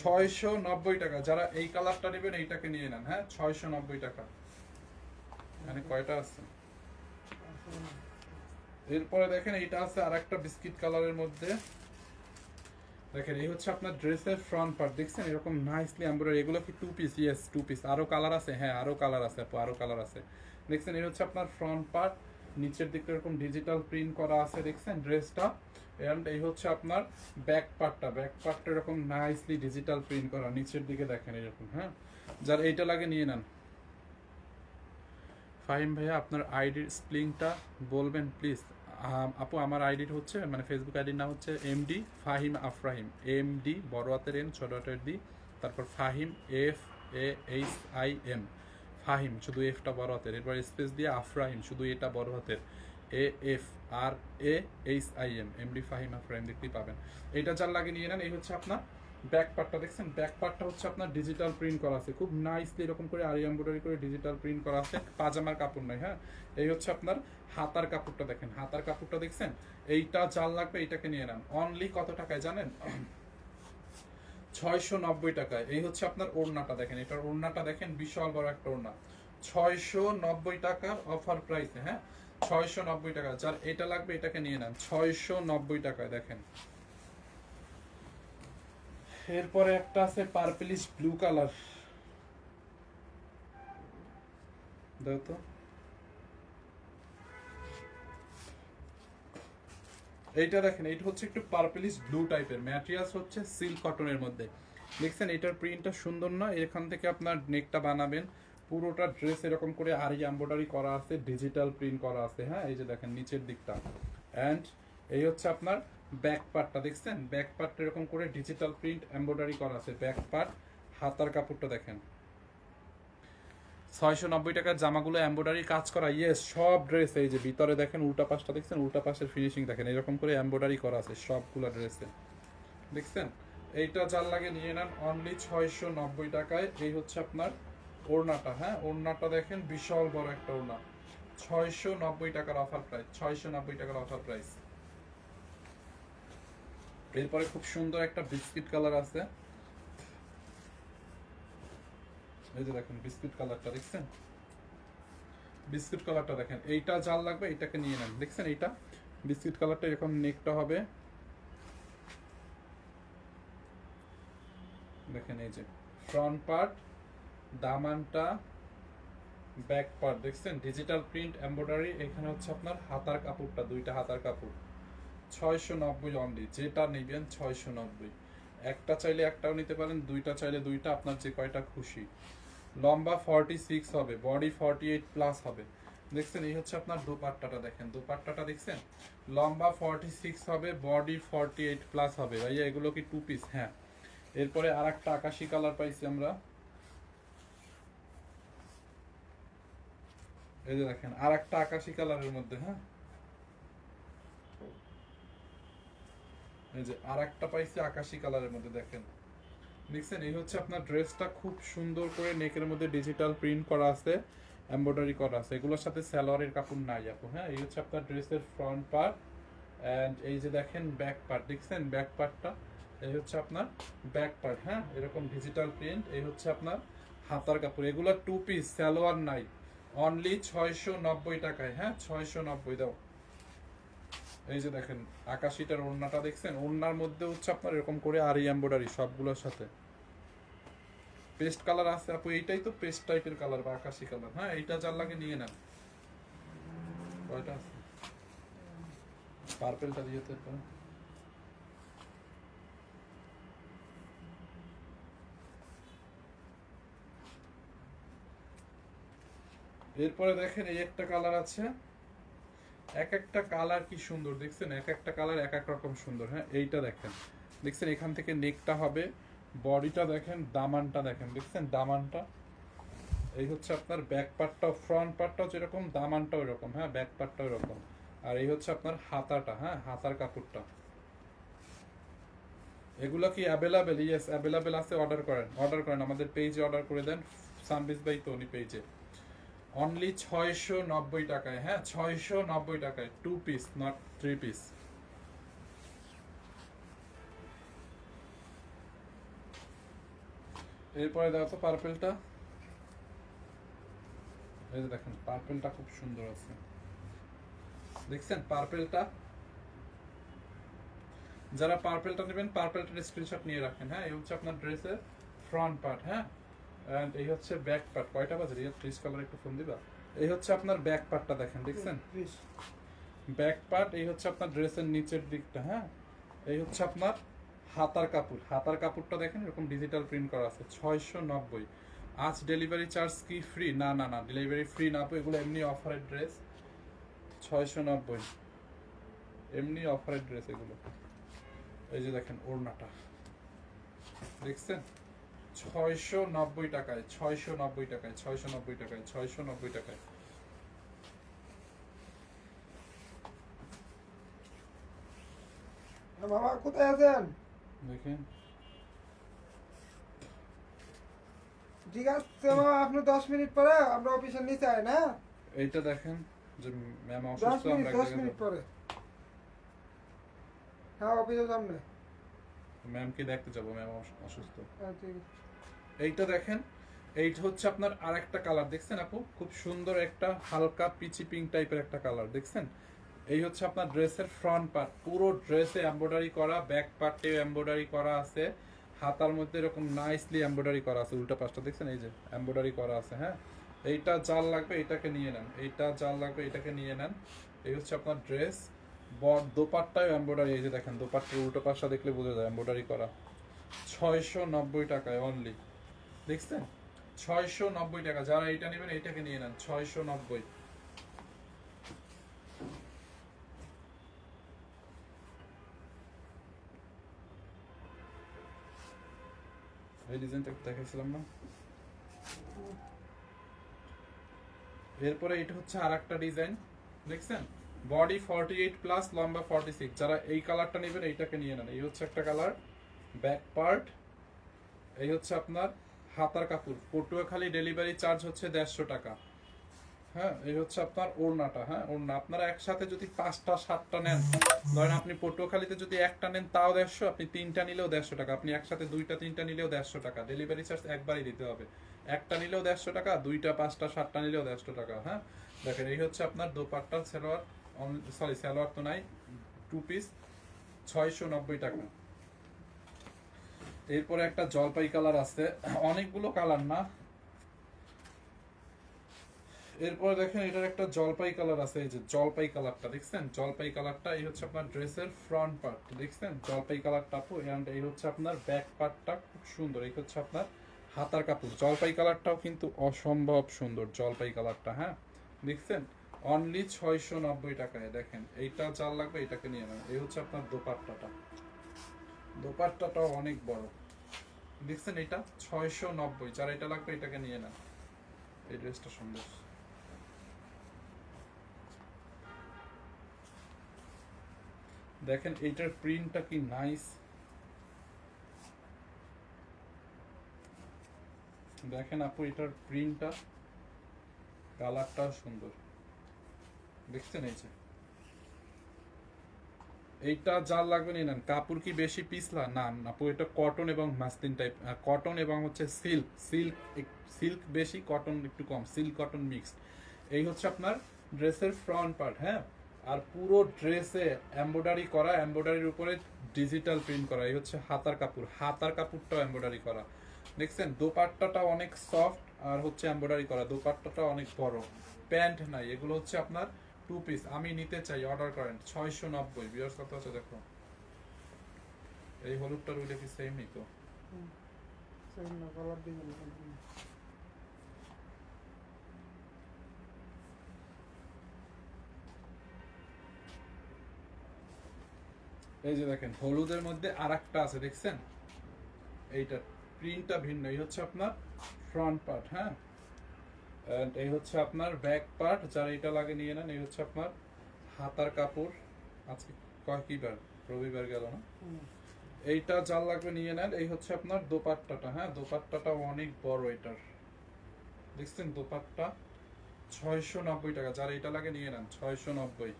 690 টাকা। যারা এই কালারটা নেবেন এইটাকে নিয়ে নেন। হ্যাঁ 690 টাকা। মানে কয়টা আছে? এরপরে দেখেন এইটা আছে আর একটা বিস্কিট কালারের মধ্যে, দেখেন এই হচ্ছে আপনার ড্রেসের ফ্রন্ট পার্ট, দেখছেন এরকম নাইসলি এমব্রয়ডারি। এগুলো কি 2 পিস? Yes 2 piece. আরো কালার আছে? হ্যাঁ আরো কালার আছে আপু, আরো কালার আছে। দেখছেন এই হচ্ছে আপনার ফ্রন্ট পার্ট, নিচের দিকটা এরকম ডিজিটাল প্রিন্ট করা আছে, দেখছেন ড্রেসটা। এন্ড এই হচ্ছে আপনার ব্যাক পার্টটা, ব্যাক পার্টটা এরকম নাইসলি ডিজিটাল প্রিন্ট করা, নিচের দিকে দেখেন এরকম। হ্যাঁ যার এইটা লাগে নিয়ে নেন। ফাহিম ভাইয়া আপনার আইডির স্পেলিংটা বলবেন প্লিজ? আপু আমার আইডির হচ্ছে মানে ফেসবুক আইডির নাম হচ্ছে এমডি ফাহিম আফরাহিম, এমডি বড় হাতের এম ছোট হাতের ডি, তারপর ফাহিম FAHIM, ফাহিম শুধু এফটা বড় হাতের, এরপর স্পেস দিয়ে আফরাহিম শুধু এটা বড় হাতের, AFRAHIM, এমডি ফাহিম আফরাহিম দেখতেই পাবেন। এটা যার লাগে নিয়ে নেন। এই হচ্ছে আপনার ব্যাক পার্টটা, দেখছেন ব্যাক পার্টটা হচ্ছে আপনার ডিজিটাল প্রিন্ট করা আছে, খুব নাইসলি এরকম করে আরি এমব্রয়ডারি করে ডিজিটাল প্রিন্ট করা আছে, পাজামার কাপড় নয়। হ্যাঁ এই হচ্ছে আপনার হাতার কাপড়টা, দেখেন হাতার কাপড়টা দেখছেন? এইটা যার লাগবে এইটাকে নিয়ে নেন অনলি কত টাকায় জানেন? 690 টাকায়। এই হচ্ছে আপনার ওড়নাটা, দেখেন এটার ওড়নাটা দেখেন, বিশাল বড় একটা ওড়না, 690 টাকার অফার প্রাইসে। হ্যাঁ 690 টাকা। যার এটা লাগবে এটাকে নিয়ে নেন 690 টাকায়। দেখেন এরপরে একটা আছে পার্পলিশ ব্লু কালার, দাও তো। এইটা দেখেন, এইটা হচ্ছে একটু পার্পলিশ ব্লু টাইপের, ম্যাটেরিয়ালস হচ্ছে সিল্ক কটনের মধ্যে। দেখছেন এটার প্রিন্টটা সুন্দর না? এখান থেকে আপনার নেকটা বানাবেন, পুরোটা ড্রেস এরকম করে আরি এমব্রয়ডারি করা আছে, ডিজিটাল প্রিন্ট করা আছে। হ্যাঁ এই যে দেখেন নিচের দিকটা, অ্যান্ড এই হচ্ছে আপনার ব্যাক পার্টটা, দেখছেন ব্যাক পার্টটা এরকম করে ডিজিটাল প্রিন্ট এমব্রয়ডারি করা আছে ব্যাক পার্ট। হাতার কাপড়টা দেখেন, 690 টাকার জামাগুলো এমব্রয়ডারি কাজ করা। ইয়েস সব ড্রেস, এই যে ভিতরে দেখেন উল্টা পাশটা দেখছেন, উল্টা পাশের ফিনিশিং দেখেন, এরকম করে এমব্রয়ডারি করা আছে সবগুলো ড্রেসে, দেখছেন? এইটা যার লাগে নিয়ে নেন অনলি 690 টাকায়। এই হচ্ছে আপনার ওড়নাটা। হ্যাঁ ওড়নাটা দেখেন বিশাল বড় একটা ওড়না, 690 টাকার অফার প্রাইস, 690 টাকার অফার প্রাইস। এরপরে খুব সুন্দর একটা বিস্কিট কালার আছে, এই যে দেখেন বিস্কুট কালারটা, দেখছেন বিস্কুট কালারটা দেখেন। এইটা যার লাগবে এটাকে নিয়ে নেন, দেখছেন এইটা বিস্কুট কালারটা এরকম নেকটা হবে, দেখেন এই যে ফ্রন্ট পার্ট, দামানটা ব্যাক পার্ট দেখছেন ডিজিটাল প্রিন্ট এমব্রয়ডারি, এখানে হচ্ছে আপনার হাতার কাপড়টা, দুইটা হাতার কাপড় 690 অনলি, যেটা নেবেন 690। একটা চাইলে একটাও নিতে পারেন, দুইটা চাইলে দুইটা, আপনার যে কয়টা খুশি। লম্বা 46 হবে, বডি 48 প্লাস হবে। দেখছেন এই হচ্ছে আপনার দোপাট্টাটা, দেখেন দোপাট্টাটা দেখছেন, লম্বা 46 হবে, বডি 48 প্লাস হবে। ভাইয়া এগুলো কি টু পিস? হ্যাঁ। এরপরে আর একটা আকাশি কালার পাইছি আমরা, এই যে দেখেন আর একটা আকাশি কালারের মধ্যে, হ্যাঁ এই যে আর একটা পাইছি আকাশি কালারের মধ্যে, দেখেন দেখছেন এই হচ্ছে আপনার ড্রেসটা, খুব সুন্দর করে নেকের মধ্যে ডিজিটাল প্রিন্ট করা আছে, এমব্রয়ডারি করা আছে। এগুলোর সাথে সালোয়ারের কাপড় নাই আপু। হ্যাঁ এই হচ্ছে আপনার ড্রেসের ফ্রন্ট পার্ট, এন্ড এই যে দেখেন ব্যাক পার্ট, দেখছেন ব্যাক পার্টটা, এই হচ্ছে আপনার ব্যাক পার্ট। হ্যাঁ এরকম ডিজিটাল প্রিন্ট, এই হচ্ছে আপনার হাতার কাপড়। এগুলো টু পিস, সালোয়ার নাই, অনলি 690 টাকায়। হ্যাঁ 690 দাও। এই যে দেখেন আকাশিটার ওড়নাটা দেখছেন, ওড়নার মধ্যে হচ্ছে আপনার এরকম করে আরি এমব্রয়ডারি সবগুলোর সাথে। পেস্ট কালার আছে আপু, এইটাই তো পেস্ট টাইপের কালার বা আকাশি কালার। হ্যাঁ এইটা যার লাগে নিয়ে নেন। কয়টা আছে? পার্পেলটা দিয়ে তো একটা। এরপরে দেখেন এই একটা কালার আছে, এক একটা কালার কি সুন্দর দেখছেন, এক একটা কালার এক এক রকম সুন্দর। হ্যাঁ এইটা দেখেন, দেখছেন এখান থেকে নেকটা হবে, বডিটা দেখেন, দামানটা দেখেন, দেখছেন দামানটা। এই হচ্ছে আপনার ব্যাক পার্টটাও, ফ্রন্ট পার্টটাও যেরকম, দামানটাও এরকম। হ্যাঁ ব্যাক পার্টটাও এরকম। আর এই হচ্ছে আপনার হাতাটা, হ্যাঁ হাতার কাপড়টা। এগুলো কি অ্যাভেলেবেল? ইয়েস অ্যাভেলেবেল আছে, অর্ডার করেন, অর্ডার করেন আমাদের পেজে, অর্ডার করে দেন সানবিজ বাই টনি পেজে। অনলি 690 টাকায়। হ্যাঁ 690 টাকায়, two piece not three piece. এরপরে দেখো তো পার্পেলটা, এই যে দেখেন পার্পেলটা খুব সুন্দর আছে, দেখছেন পার্পেলটা। যারা পার্পেলটা নেবেন পার্পেলটার স্ক্রিনশট নিয়ে রাখেন। হ্যাঁ এই হচ্ছে আপনার ড্রেসের ফ্রন্ট পার্ট। হ্যাঁ এন্ড এই হচ্ছে ব্যাক পার্ট। কয়টা বাজে রিয়া? 30 কালার একটু ফোন দিবা। এই হচ্ছে আপনার ব্যাক পার্টটা দেখেন, দেখছেন ব্যাক পার্ট। এই হচ্ছে আপনার ড্রেসের নিচের দিকটা। হ্যাঁ এই হচ্ছে আপনার হাতার কাপড়, হাতার কাপড়টা দেখেন এরকম ডিজিটাল প্রিন্ট করা আছে। 690। আজ ডেলিভারি চার্জ কি ফ্রি? না না না, ডেলিভারি ফ্রি না আপু, এগুলো এমনি অফারের ড্রেস। 690 এমনি অফারের ড্রেস এগুলো। এই যে দেখেন ওড়নাটা, দেখছেন 690 টাকায়, 690 টাকায়, 690 টাকায়, 690 টাকায়। বাবা কোথায় আছেন? দেখেন ঠিক আছে বাবা, আপনি 10 মিনিট পরে আমরা অফিসের নিচে আয় না। এইটা দেখেন যে ম্যাম 10 অসুস্থ, মিনিট আমরা 10 মিনিট পরে। হ্যাঁ অফিসের সামনে। ম্যাম কে দেখতে যাব, ম্যাম অসুস্থ। হ্যাঁ ঠিক আছে। এইটা দেখেন, এইটা হচ্ছে আপনার আরেকটা কালার, দেখছেন আপু খুব সুন্দর একটা হালকা পিচি পিঙ্ক টাইপের একটা কালার, দেখছেন। এই হচ্ছে আপনার ড্রেসের ফ্রন্ট পার্ট, পুরো ড্রেসে এমব্রয়ডারি করা, ব্যাক পার্টে এমব্রয়ডারি করা আছে, হাতার মধ্যে এরকম নাইসলি এমব্রয়ডারি করা আছে, উল্টা পাশটা দেখছেন এই যে এমব্রয়ডারি করা আছে। হ্যাঁ এইটা জাল লাগবে এটাকে নিয়ে নেন, এইটা জাল লাগবে এটাকে নিয়ে নেন। এই হচ্ছে আপনার ড্রেস, দোপাট্টায় এমব্রয়ডারি, এই যে দেখেন দোপাট্টার উল্টো পাশটা দেখলে বোঝা যায় এমব্রয়ডারি করা। 690 টাকায় অনলি, দেখছেন 690 টাকা। যারা এইটা নেবেন এইটাকে নিয়ে নেন, 690। এই ডিজাইনটা দেখাইছিলাম না। এরপরে এটা হচ্ছে আর একটা ডিজাইন, দেখছেন বডি 48 প্লাস, লম্বা 46। যারা এই কালারটা নেবেন এইটাকে নিয়ে নেন। এই হচ্ছে একটা কালার, ব্যাক পার্ট। এই হচ্ছে আপনার হাতার কাপড়, পটুয়াখালী ডেলিভারি চার্জ হচ্ছে 150 টাকা। হ্যাঁ এই হচ্ছে আপনার ওড়নাটা। হ্যাঁ ওড়না আপনারা একসাথে যদি 5টা 7টা নেন, ধরেন আপনি পটুয়াখালীতে যদি একটা নেন তাও 150, আপনি 3টা নিলেও 150 টাকা, আপনি একসাথে 2টা 3টা নিলেও 150 টাকা। ডেলিভারি চার্জ একবারই দিতে হবে, একটা নিলেও 150 টাকা, 2টা 5টা 7টা নিলেও 150 টাকা। হ্যাঁ দেখেন এই হচ্ছে আপনার দোপাট্টা, সালোয়ার, সরি সালোয়ার তো নাই, টু পিস 690 টাকা। এরপরে একটা জলপাই কালার আছে, অনেকগুলো কালার না, এরপর দেখেন এটার একটা জলপাই কালার আছে, এই যে জলপাই কালারটা দেখছেন, জলপাই কালারটা এই হচ্ছে আপনার ড্রেসের ফ্রন্ট পার্ট দেখছেন, জলপাই কালারটা আপু, এন্ড এই হচ্ছে আপনার ব্যাক পার্টটা খুব সুন্দর, এই হচ্ছে আপনার হাতার কাপড়। জলপাই কালারটাও কিন্তু অসম্ভব সুন্দর জলপাই কালারটা, হ্যাঁ দেখছেন, অনলি 690 টাকায়। দেখেন এইটা যার লাগবে এটাকে নিয়ে নেন। এই হচ্ছে আপনার দোপাট্টাটা, দোপাট্টাটাও অনেক বড় দেখছেন, এটা 690, যার এটা লাগবে এটাকে নিয়ে নেন। এই ড্রেসটা সুন্দর, দেখেন এইটার প্রিন্টটা কি নাইস, দেখেন আপু এটার প্রিন্টটা, কালারটাও সুন্দর দেখছেন। এই যে এইটা যার লাগবে নিয়ে নেন। কাপড় কি বেশি পিছলা না আপু, এটা কটন এবং মাসলিন টাইপ, কটন এবং হচ্ছে সিল্ক, সিল্ক বেশি, কটন একটু কম, সিল্ক কটন মিক্সড। এই হচ্ছে আপনার ড্রেসের ফ্রন্ট পার্ট, হ্যাঁ, আর পুরো ড্রেসে এমব্রয়ডারি করা, এমব্রয়ডারির উপরে ডিজিটাল প্রিন্ট করা। এই হচ্ছে হাতার কাপড়, হাতার কাপড়টাও এমব্রয়ডারি করা দেখছেন। দোপাট্টাটা অনেক সফট আর হচ্ছে এমব্রয়ডারি করা, দোপাট্টাটা অনেক বড়, প্যান্ট নাই, এগুলো হচ্ছে আপনার টু পিস। আমি নিতে চাই, অর্ডার করেন। 690 বিয়ার্স কত আছে দেখো। এই হলুদটার ওইটা কি সেমই তো? সেম না, কালার দিবেন। এই যে দেখেন হলুদের মধ্যে আরেকটা আছে দেখছেন, এইটা প্রিন্টটা ভিন্ন। এই হচ্ছে আপনার ফ্রন্ট পার্ট, হ্যাঁ, এন্ড এই হচ্ছে আপনার ব্যাক পার্ট, যারা এটা লাগে নিয়ে নেন। এই হচ্ছে আপনার হাতার কাপড়। আজকে কি বার? রবিবার গেল না? এইটা যার লাগবে নিয়ে নেন। এই হচ্ছে আপনার দোপাট্টাটা, হ্যাঁ, দোপাট্টাটা অনেক বড় এটার দেখছেন, দোপাট্টা 690 টাকা, যারা এটা লাগে নিয়ে নেন। 690।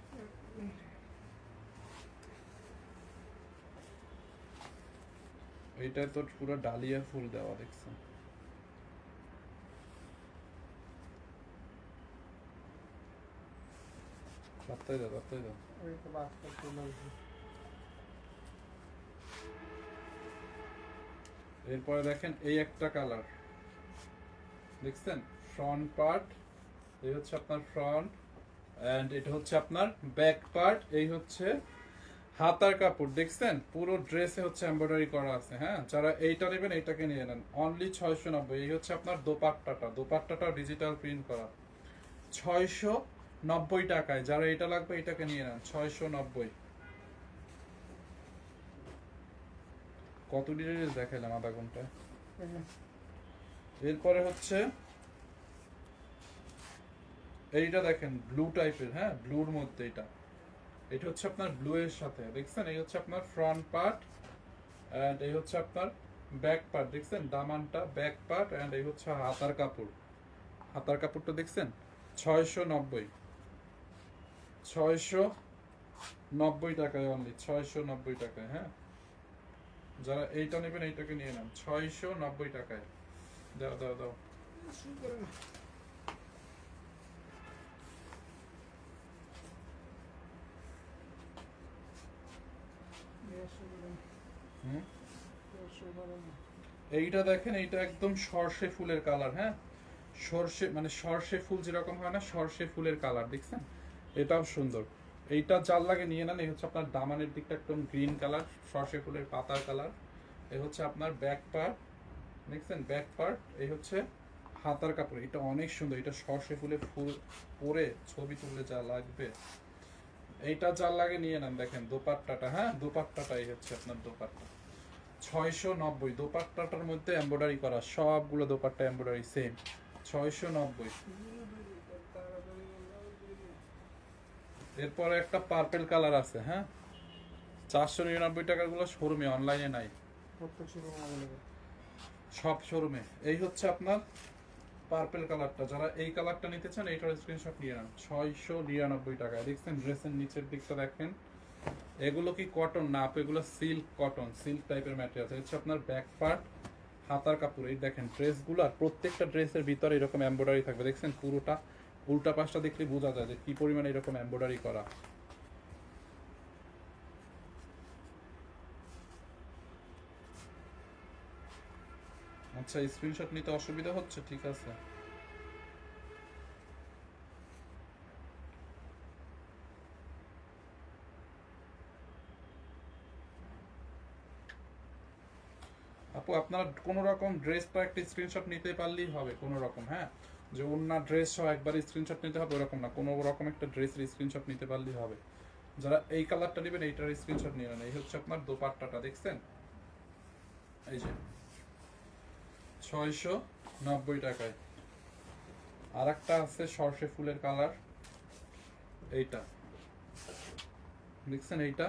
এইটায় তো পুরো ডালিয়া ফুল দেওয়া দেখছেন। বার্তায় দাও, বার্তায় দাও। এরপরে দেখেন এই একটা কালার দেখছেন, ফ্রন্ট পার্ট, এই হচ্ছে আপনার ফ্রন্ট, এন্ড এটা হচ্ছে আপনার ব্যাক পার্ট। এই হচ্ছে হাতার কাপড় দেখছেন, পুরো ড্রেসে হচ্ছে এমব্রয়ডারি করা আছে, হ্যাঁ, যারা এইটা নেবেন এইটাকে নিয়ে নেন। অনলি 690। এই হচ্ছে আপনার দোপাট্টাটা, দোপাট্টাটা ডিজিটাল প্রিন্ট করা 690 টাকায়, যারা এটা লাগবে এটাকে নিয়ে নেন। 690। কত ডিটেইলস দেখাইলাম আধা ঘন্টায়। এরপরে হচ্ছে এইটা দেখেন ব্লু টাইপের, হ্যাঁ, ব্লুর মধ্যে এটা হচ্ছে আপনার ব্লু এর সাথে দেখছেন। এই হচ্ছে আপনার ফ্রন্ট পার্ট, এন্ড এই হচ্ছে আপনার ব্যাক পার্ট দেখছেন, দামানটা ব্যাক পার্ট, এন্ড এই হচ্ছে হাতার কাপড়, হাতার কাপড়টা দেখছেন। 690, 690 টাকায়, অনলি 690 টাকায়, হ্যাঁ, যারা এইটা নেবেন এইটাকে নিয়ে নেন। 690 টাকায়। দাও দাও দাও। এইটা দেখেন, এইটা একদম সর্ষে ফুলের কালার, হ্যাঁ, সর্ষে মানে সর্ষে ফুল যেরকম হয় না, সর্ষে ফুলের কালার দেখছেন, এটাও সুন্দর। এইটা যার লাগে নিয়ে নেন। এই হচ্ছে আপনার দামানের দিকটা একদম গ্রিন কালার, সর্ষে ফুলের পাতার কালার। এই হচ্ছে আপনার ব্যাক পার্ট দেখছেন, ব্যাক পার্ট। এই হচ্ছে হাতার কাপড়, এটা অনেক সুন্দর, এটা সর্ষে ফুলের ফুল পরে ছবি তুললে যা লাগবে। এইটা যার লাগে নিয়ে নেন। দেখেন দোপাট্টাটা, হ্যাঁ, দোপাট্টাটা এই হচ্ছে আপনার দোপাট্টা 690। দোপাট্টাটার মধ্যে এমব্রয়ডারি করা, সবগুলো দোপাট্টা এমব্রয়ডারি সেম। 690। এরপরে একটা পার্পেল কালার আছে, হ্যাঁ, 499 টাকার গুলো শোরুমে, অনলাইনে নাই, সব শোরুমে। এই হচ্ছে আপনার পার্পেল কালারটা, যারা এই কালারটা নিতে চান এইটার স্ক্রিনশট নিয়ে নেন। 699 টাকায় দেখছেন। ড্রেসের নিচের দিকটা দেখেন, এগুলো কি কটন না আপু, এগুলো সিল্ক কটন, সিল্ক টাইপের ম্যাটেরিয়াল। হচ্ছে আপনার ব্যাক পার্ট, হাতার কাপড়। এই দেখেন ড্রেসগুলো, প্রত্যেকটা ড্রেসের ভিতরে এরকম এমব্রয়ডারি থাকবে দেখছেন, পুরোটা উল্টা পাশটা দেখলে বোঝা যায় যে কি পরিমাণে এরকম এমব্রয়ডারি করা। আচ্ছা, স্ক্রিনশট নিতে অসুবিধা হচ্ছে, ঠিক আছে। আপু আপনারা কোনো রকম ড্রেসটা একটা স্ক্রিনশট নিতে পারলেই হবে, কোনো রকম, হ্যাঁ, যে অন্য ড্রেস সহ একবার স্ক্রিনশট নিতে হবে ওরকম না, কোনো রকম একটা ড্রেসের স্ক্রিনশট নিতে পারলেই হবে। যারা এই কালারটা নেবেন এইটার স্ক্রিনশট নিয়ে নেন। এই হচ্ছে আপনার দোপাট্টাটা, দেখছেন, এই যে 690 টাকায়। আর একটা আছে সর্ষে ফুলের কালার, এইটা দেখছেন, এইটা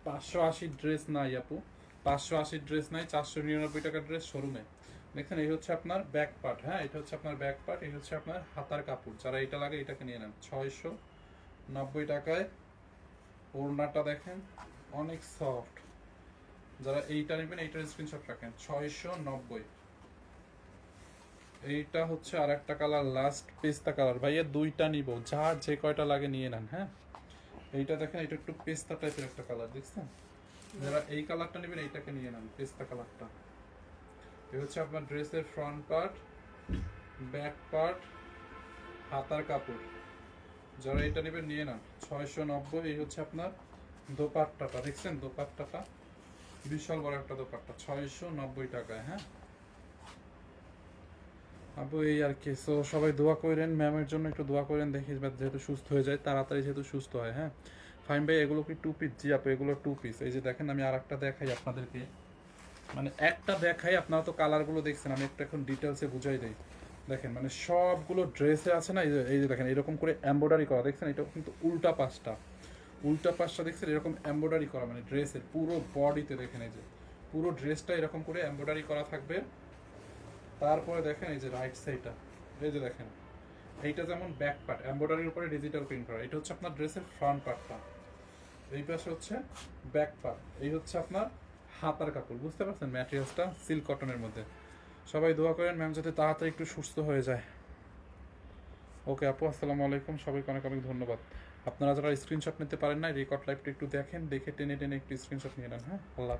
580 ড্রেস নাই আপু, 580 ড্রেস নাই, 499 টাকার ড্রেস শোরুমে। দেখেন এই হচ্ছে আপনার ব্যাক পার্ট, হ্যাঁ, এটা হচ্ছে আপনার ব্যাক পার্ট, এই হচ্ছে আপনার হাতার কাপড়। যারা এটা লাগে এটাকে নিয়ে নেন 690 টাকায়। ওড়নাটা দেখেন অনেক সফট, যারা এইটা নেবেন এইটার স্ক্রিনশট রাখেন 690। এইটা হচ্ছে আর একটা কালার, লাস্ট পেস্তা কালার, ভাইয়া দুইটা নিব, যার যে কয়টা লাগে নিয়ে নেন, হ্যাঁ। এইটা দেখেন, এটা একটু পেস্তা টাইপের একটা কালার, দেখছেন, যারা এই কালারটা নেবেন এইটাকে নিয়ে নেন, পেস্তা কালারটা। এই হচ্ছে আপনার ড্রেসের ফ্রন্ট পার্ট, ব্যাক পার্ট, হাতার কাপড়। যারা এটা নেবেন নিয়ে নেন 690। এই হচ্ছে আপনার দোপাট্টাটা, দেখছেন দোপাট্টাটা বিশাল বড় একটা দোপাট্টা, 690 টাকায়, হ্যাঁ আপু। এই আর কি, সো সবাই দোয়া করেন, ম্যামের জন্য একটু দোয়া করেন, দেখি যেহেতু সুস্থ হয়ে যায় তাড়াতাড়ি, যেহেতু সুস্থ হয়, হ্যাঁ। ফাইন ভাই এগুলো কি 2 পিস? জি আপু এগুলো 2 পিস। এই যে দেখেন আমি আর একটা দেখাই আপনাদেরকে, মানে একটা দেখাই, আপনারা তো কালারগুলো দেখছেন, আমি একটু এখন ডিটেলসে বুঝাই দিই। দেখেন মানে সবগুলো ড্রেসে আছে না, এই যে দেখেন এরকম করে এমব্রয়ডারি করা, দেখছেন এটা কিন্তু উল্টা পাশটা দেখছেন এরকম এমব্রয়ডারি করা, মানে ড্রেসের পুরো বডিতে দেখেন এই যে পুরো ড্রেসটা এরকম করে এমব্রয়ডারি করা থাকবে। তারপরে দেখেন এই যে রাইট সাইডটা, এই যে দেখেন এইটা যেমন ব্যাক পার্ট এমব্রয়ডারির উপরে ডিজিটাল প্রিন্ট করা, এটা হচ্ছে আপনার ড্রেসের ফ্রন্ট পার্টটা, এই পাশে হচ্ছে ব্যাক পার্ট, এই হচ্ছে আপনার হাতার কাপড়, বুঝতে পারছেন, ম্যাটেরিয়ালসটা সিল্ক কটনের মধ্যে। সবাই দোয়া করেন ম্যাম যাতে তাড়াতাড়ি একটু সুস্থ হয়ে যায়। ওকে আপু, আসসালামু আলাইকুম, সবাইকে অনেক অনেক ধন্যবাদ। আপনারা যারা স্ক্রিনশট নিতে পারেন না রেকর্ড লাইভটা একটু দেখেন, দেখে টেনে টেনে একটু স্ক্রিনশট নিয়ে নেন, হ্যাঁ। আল্লাহ।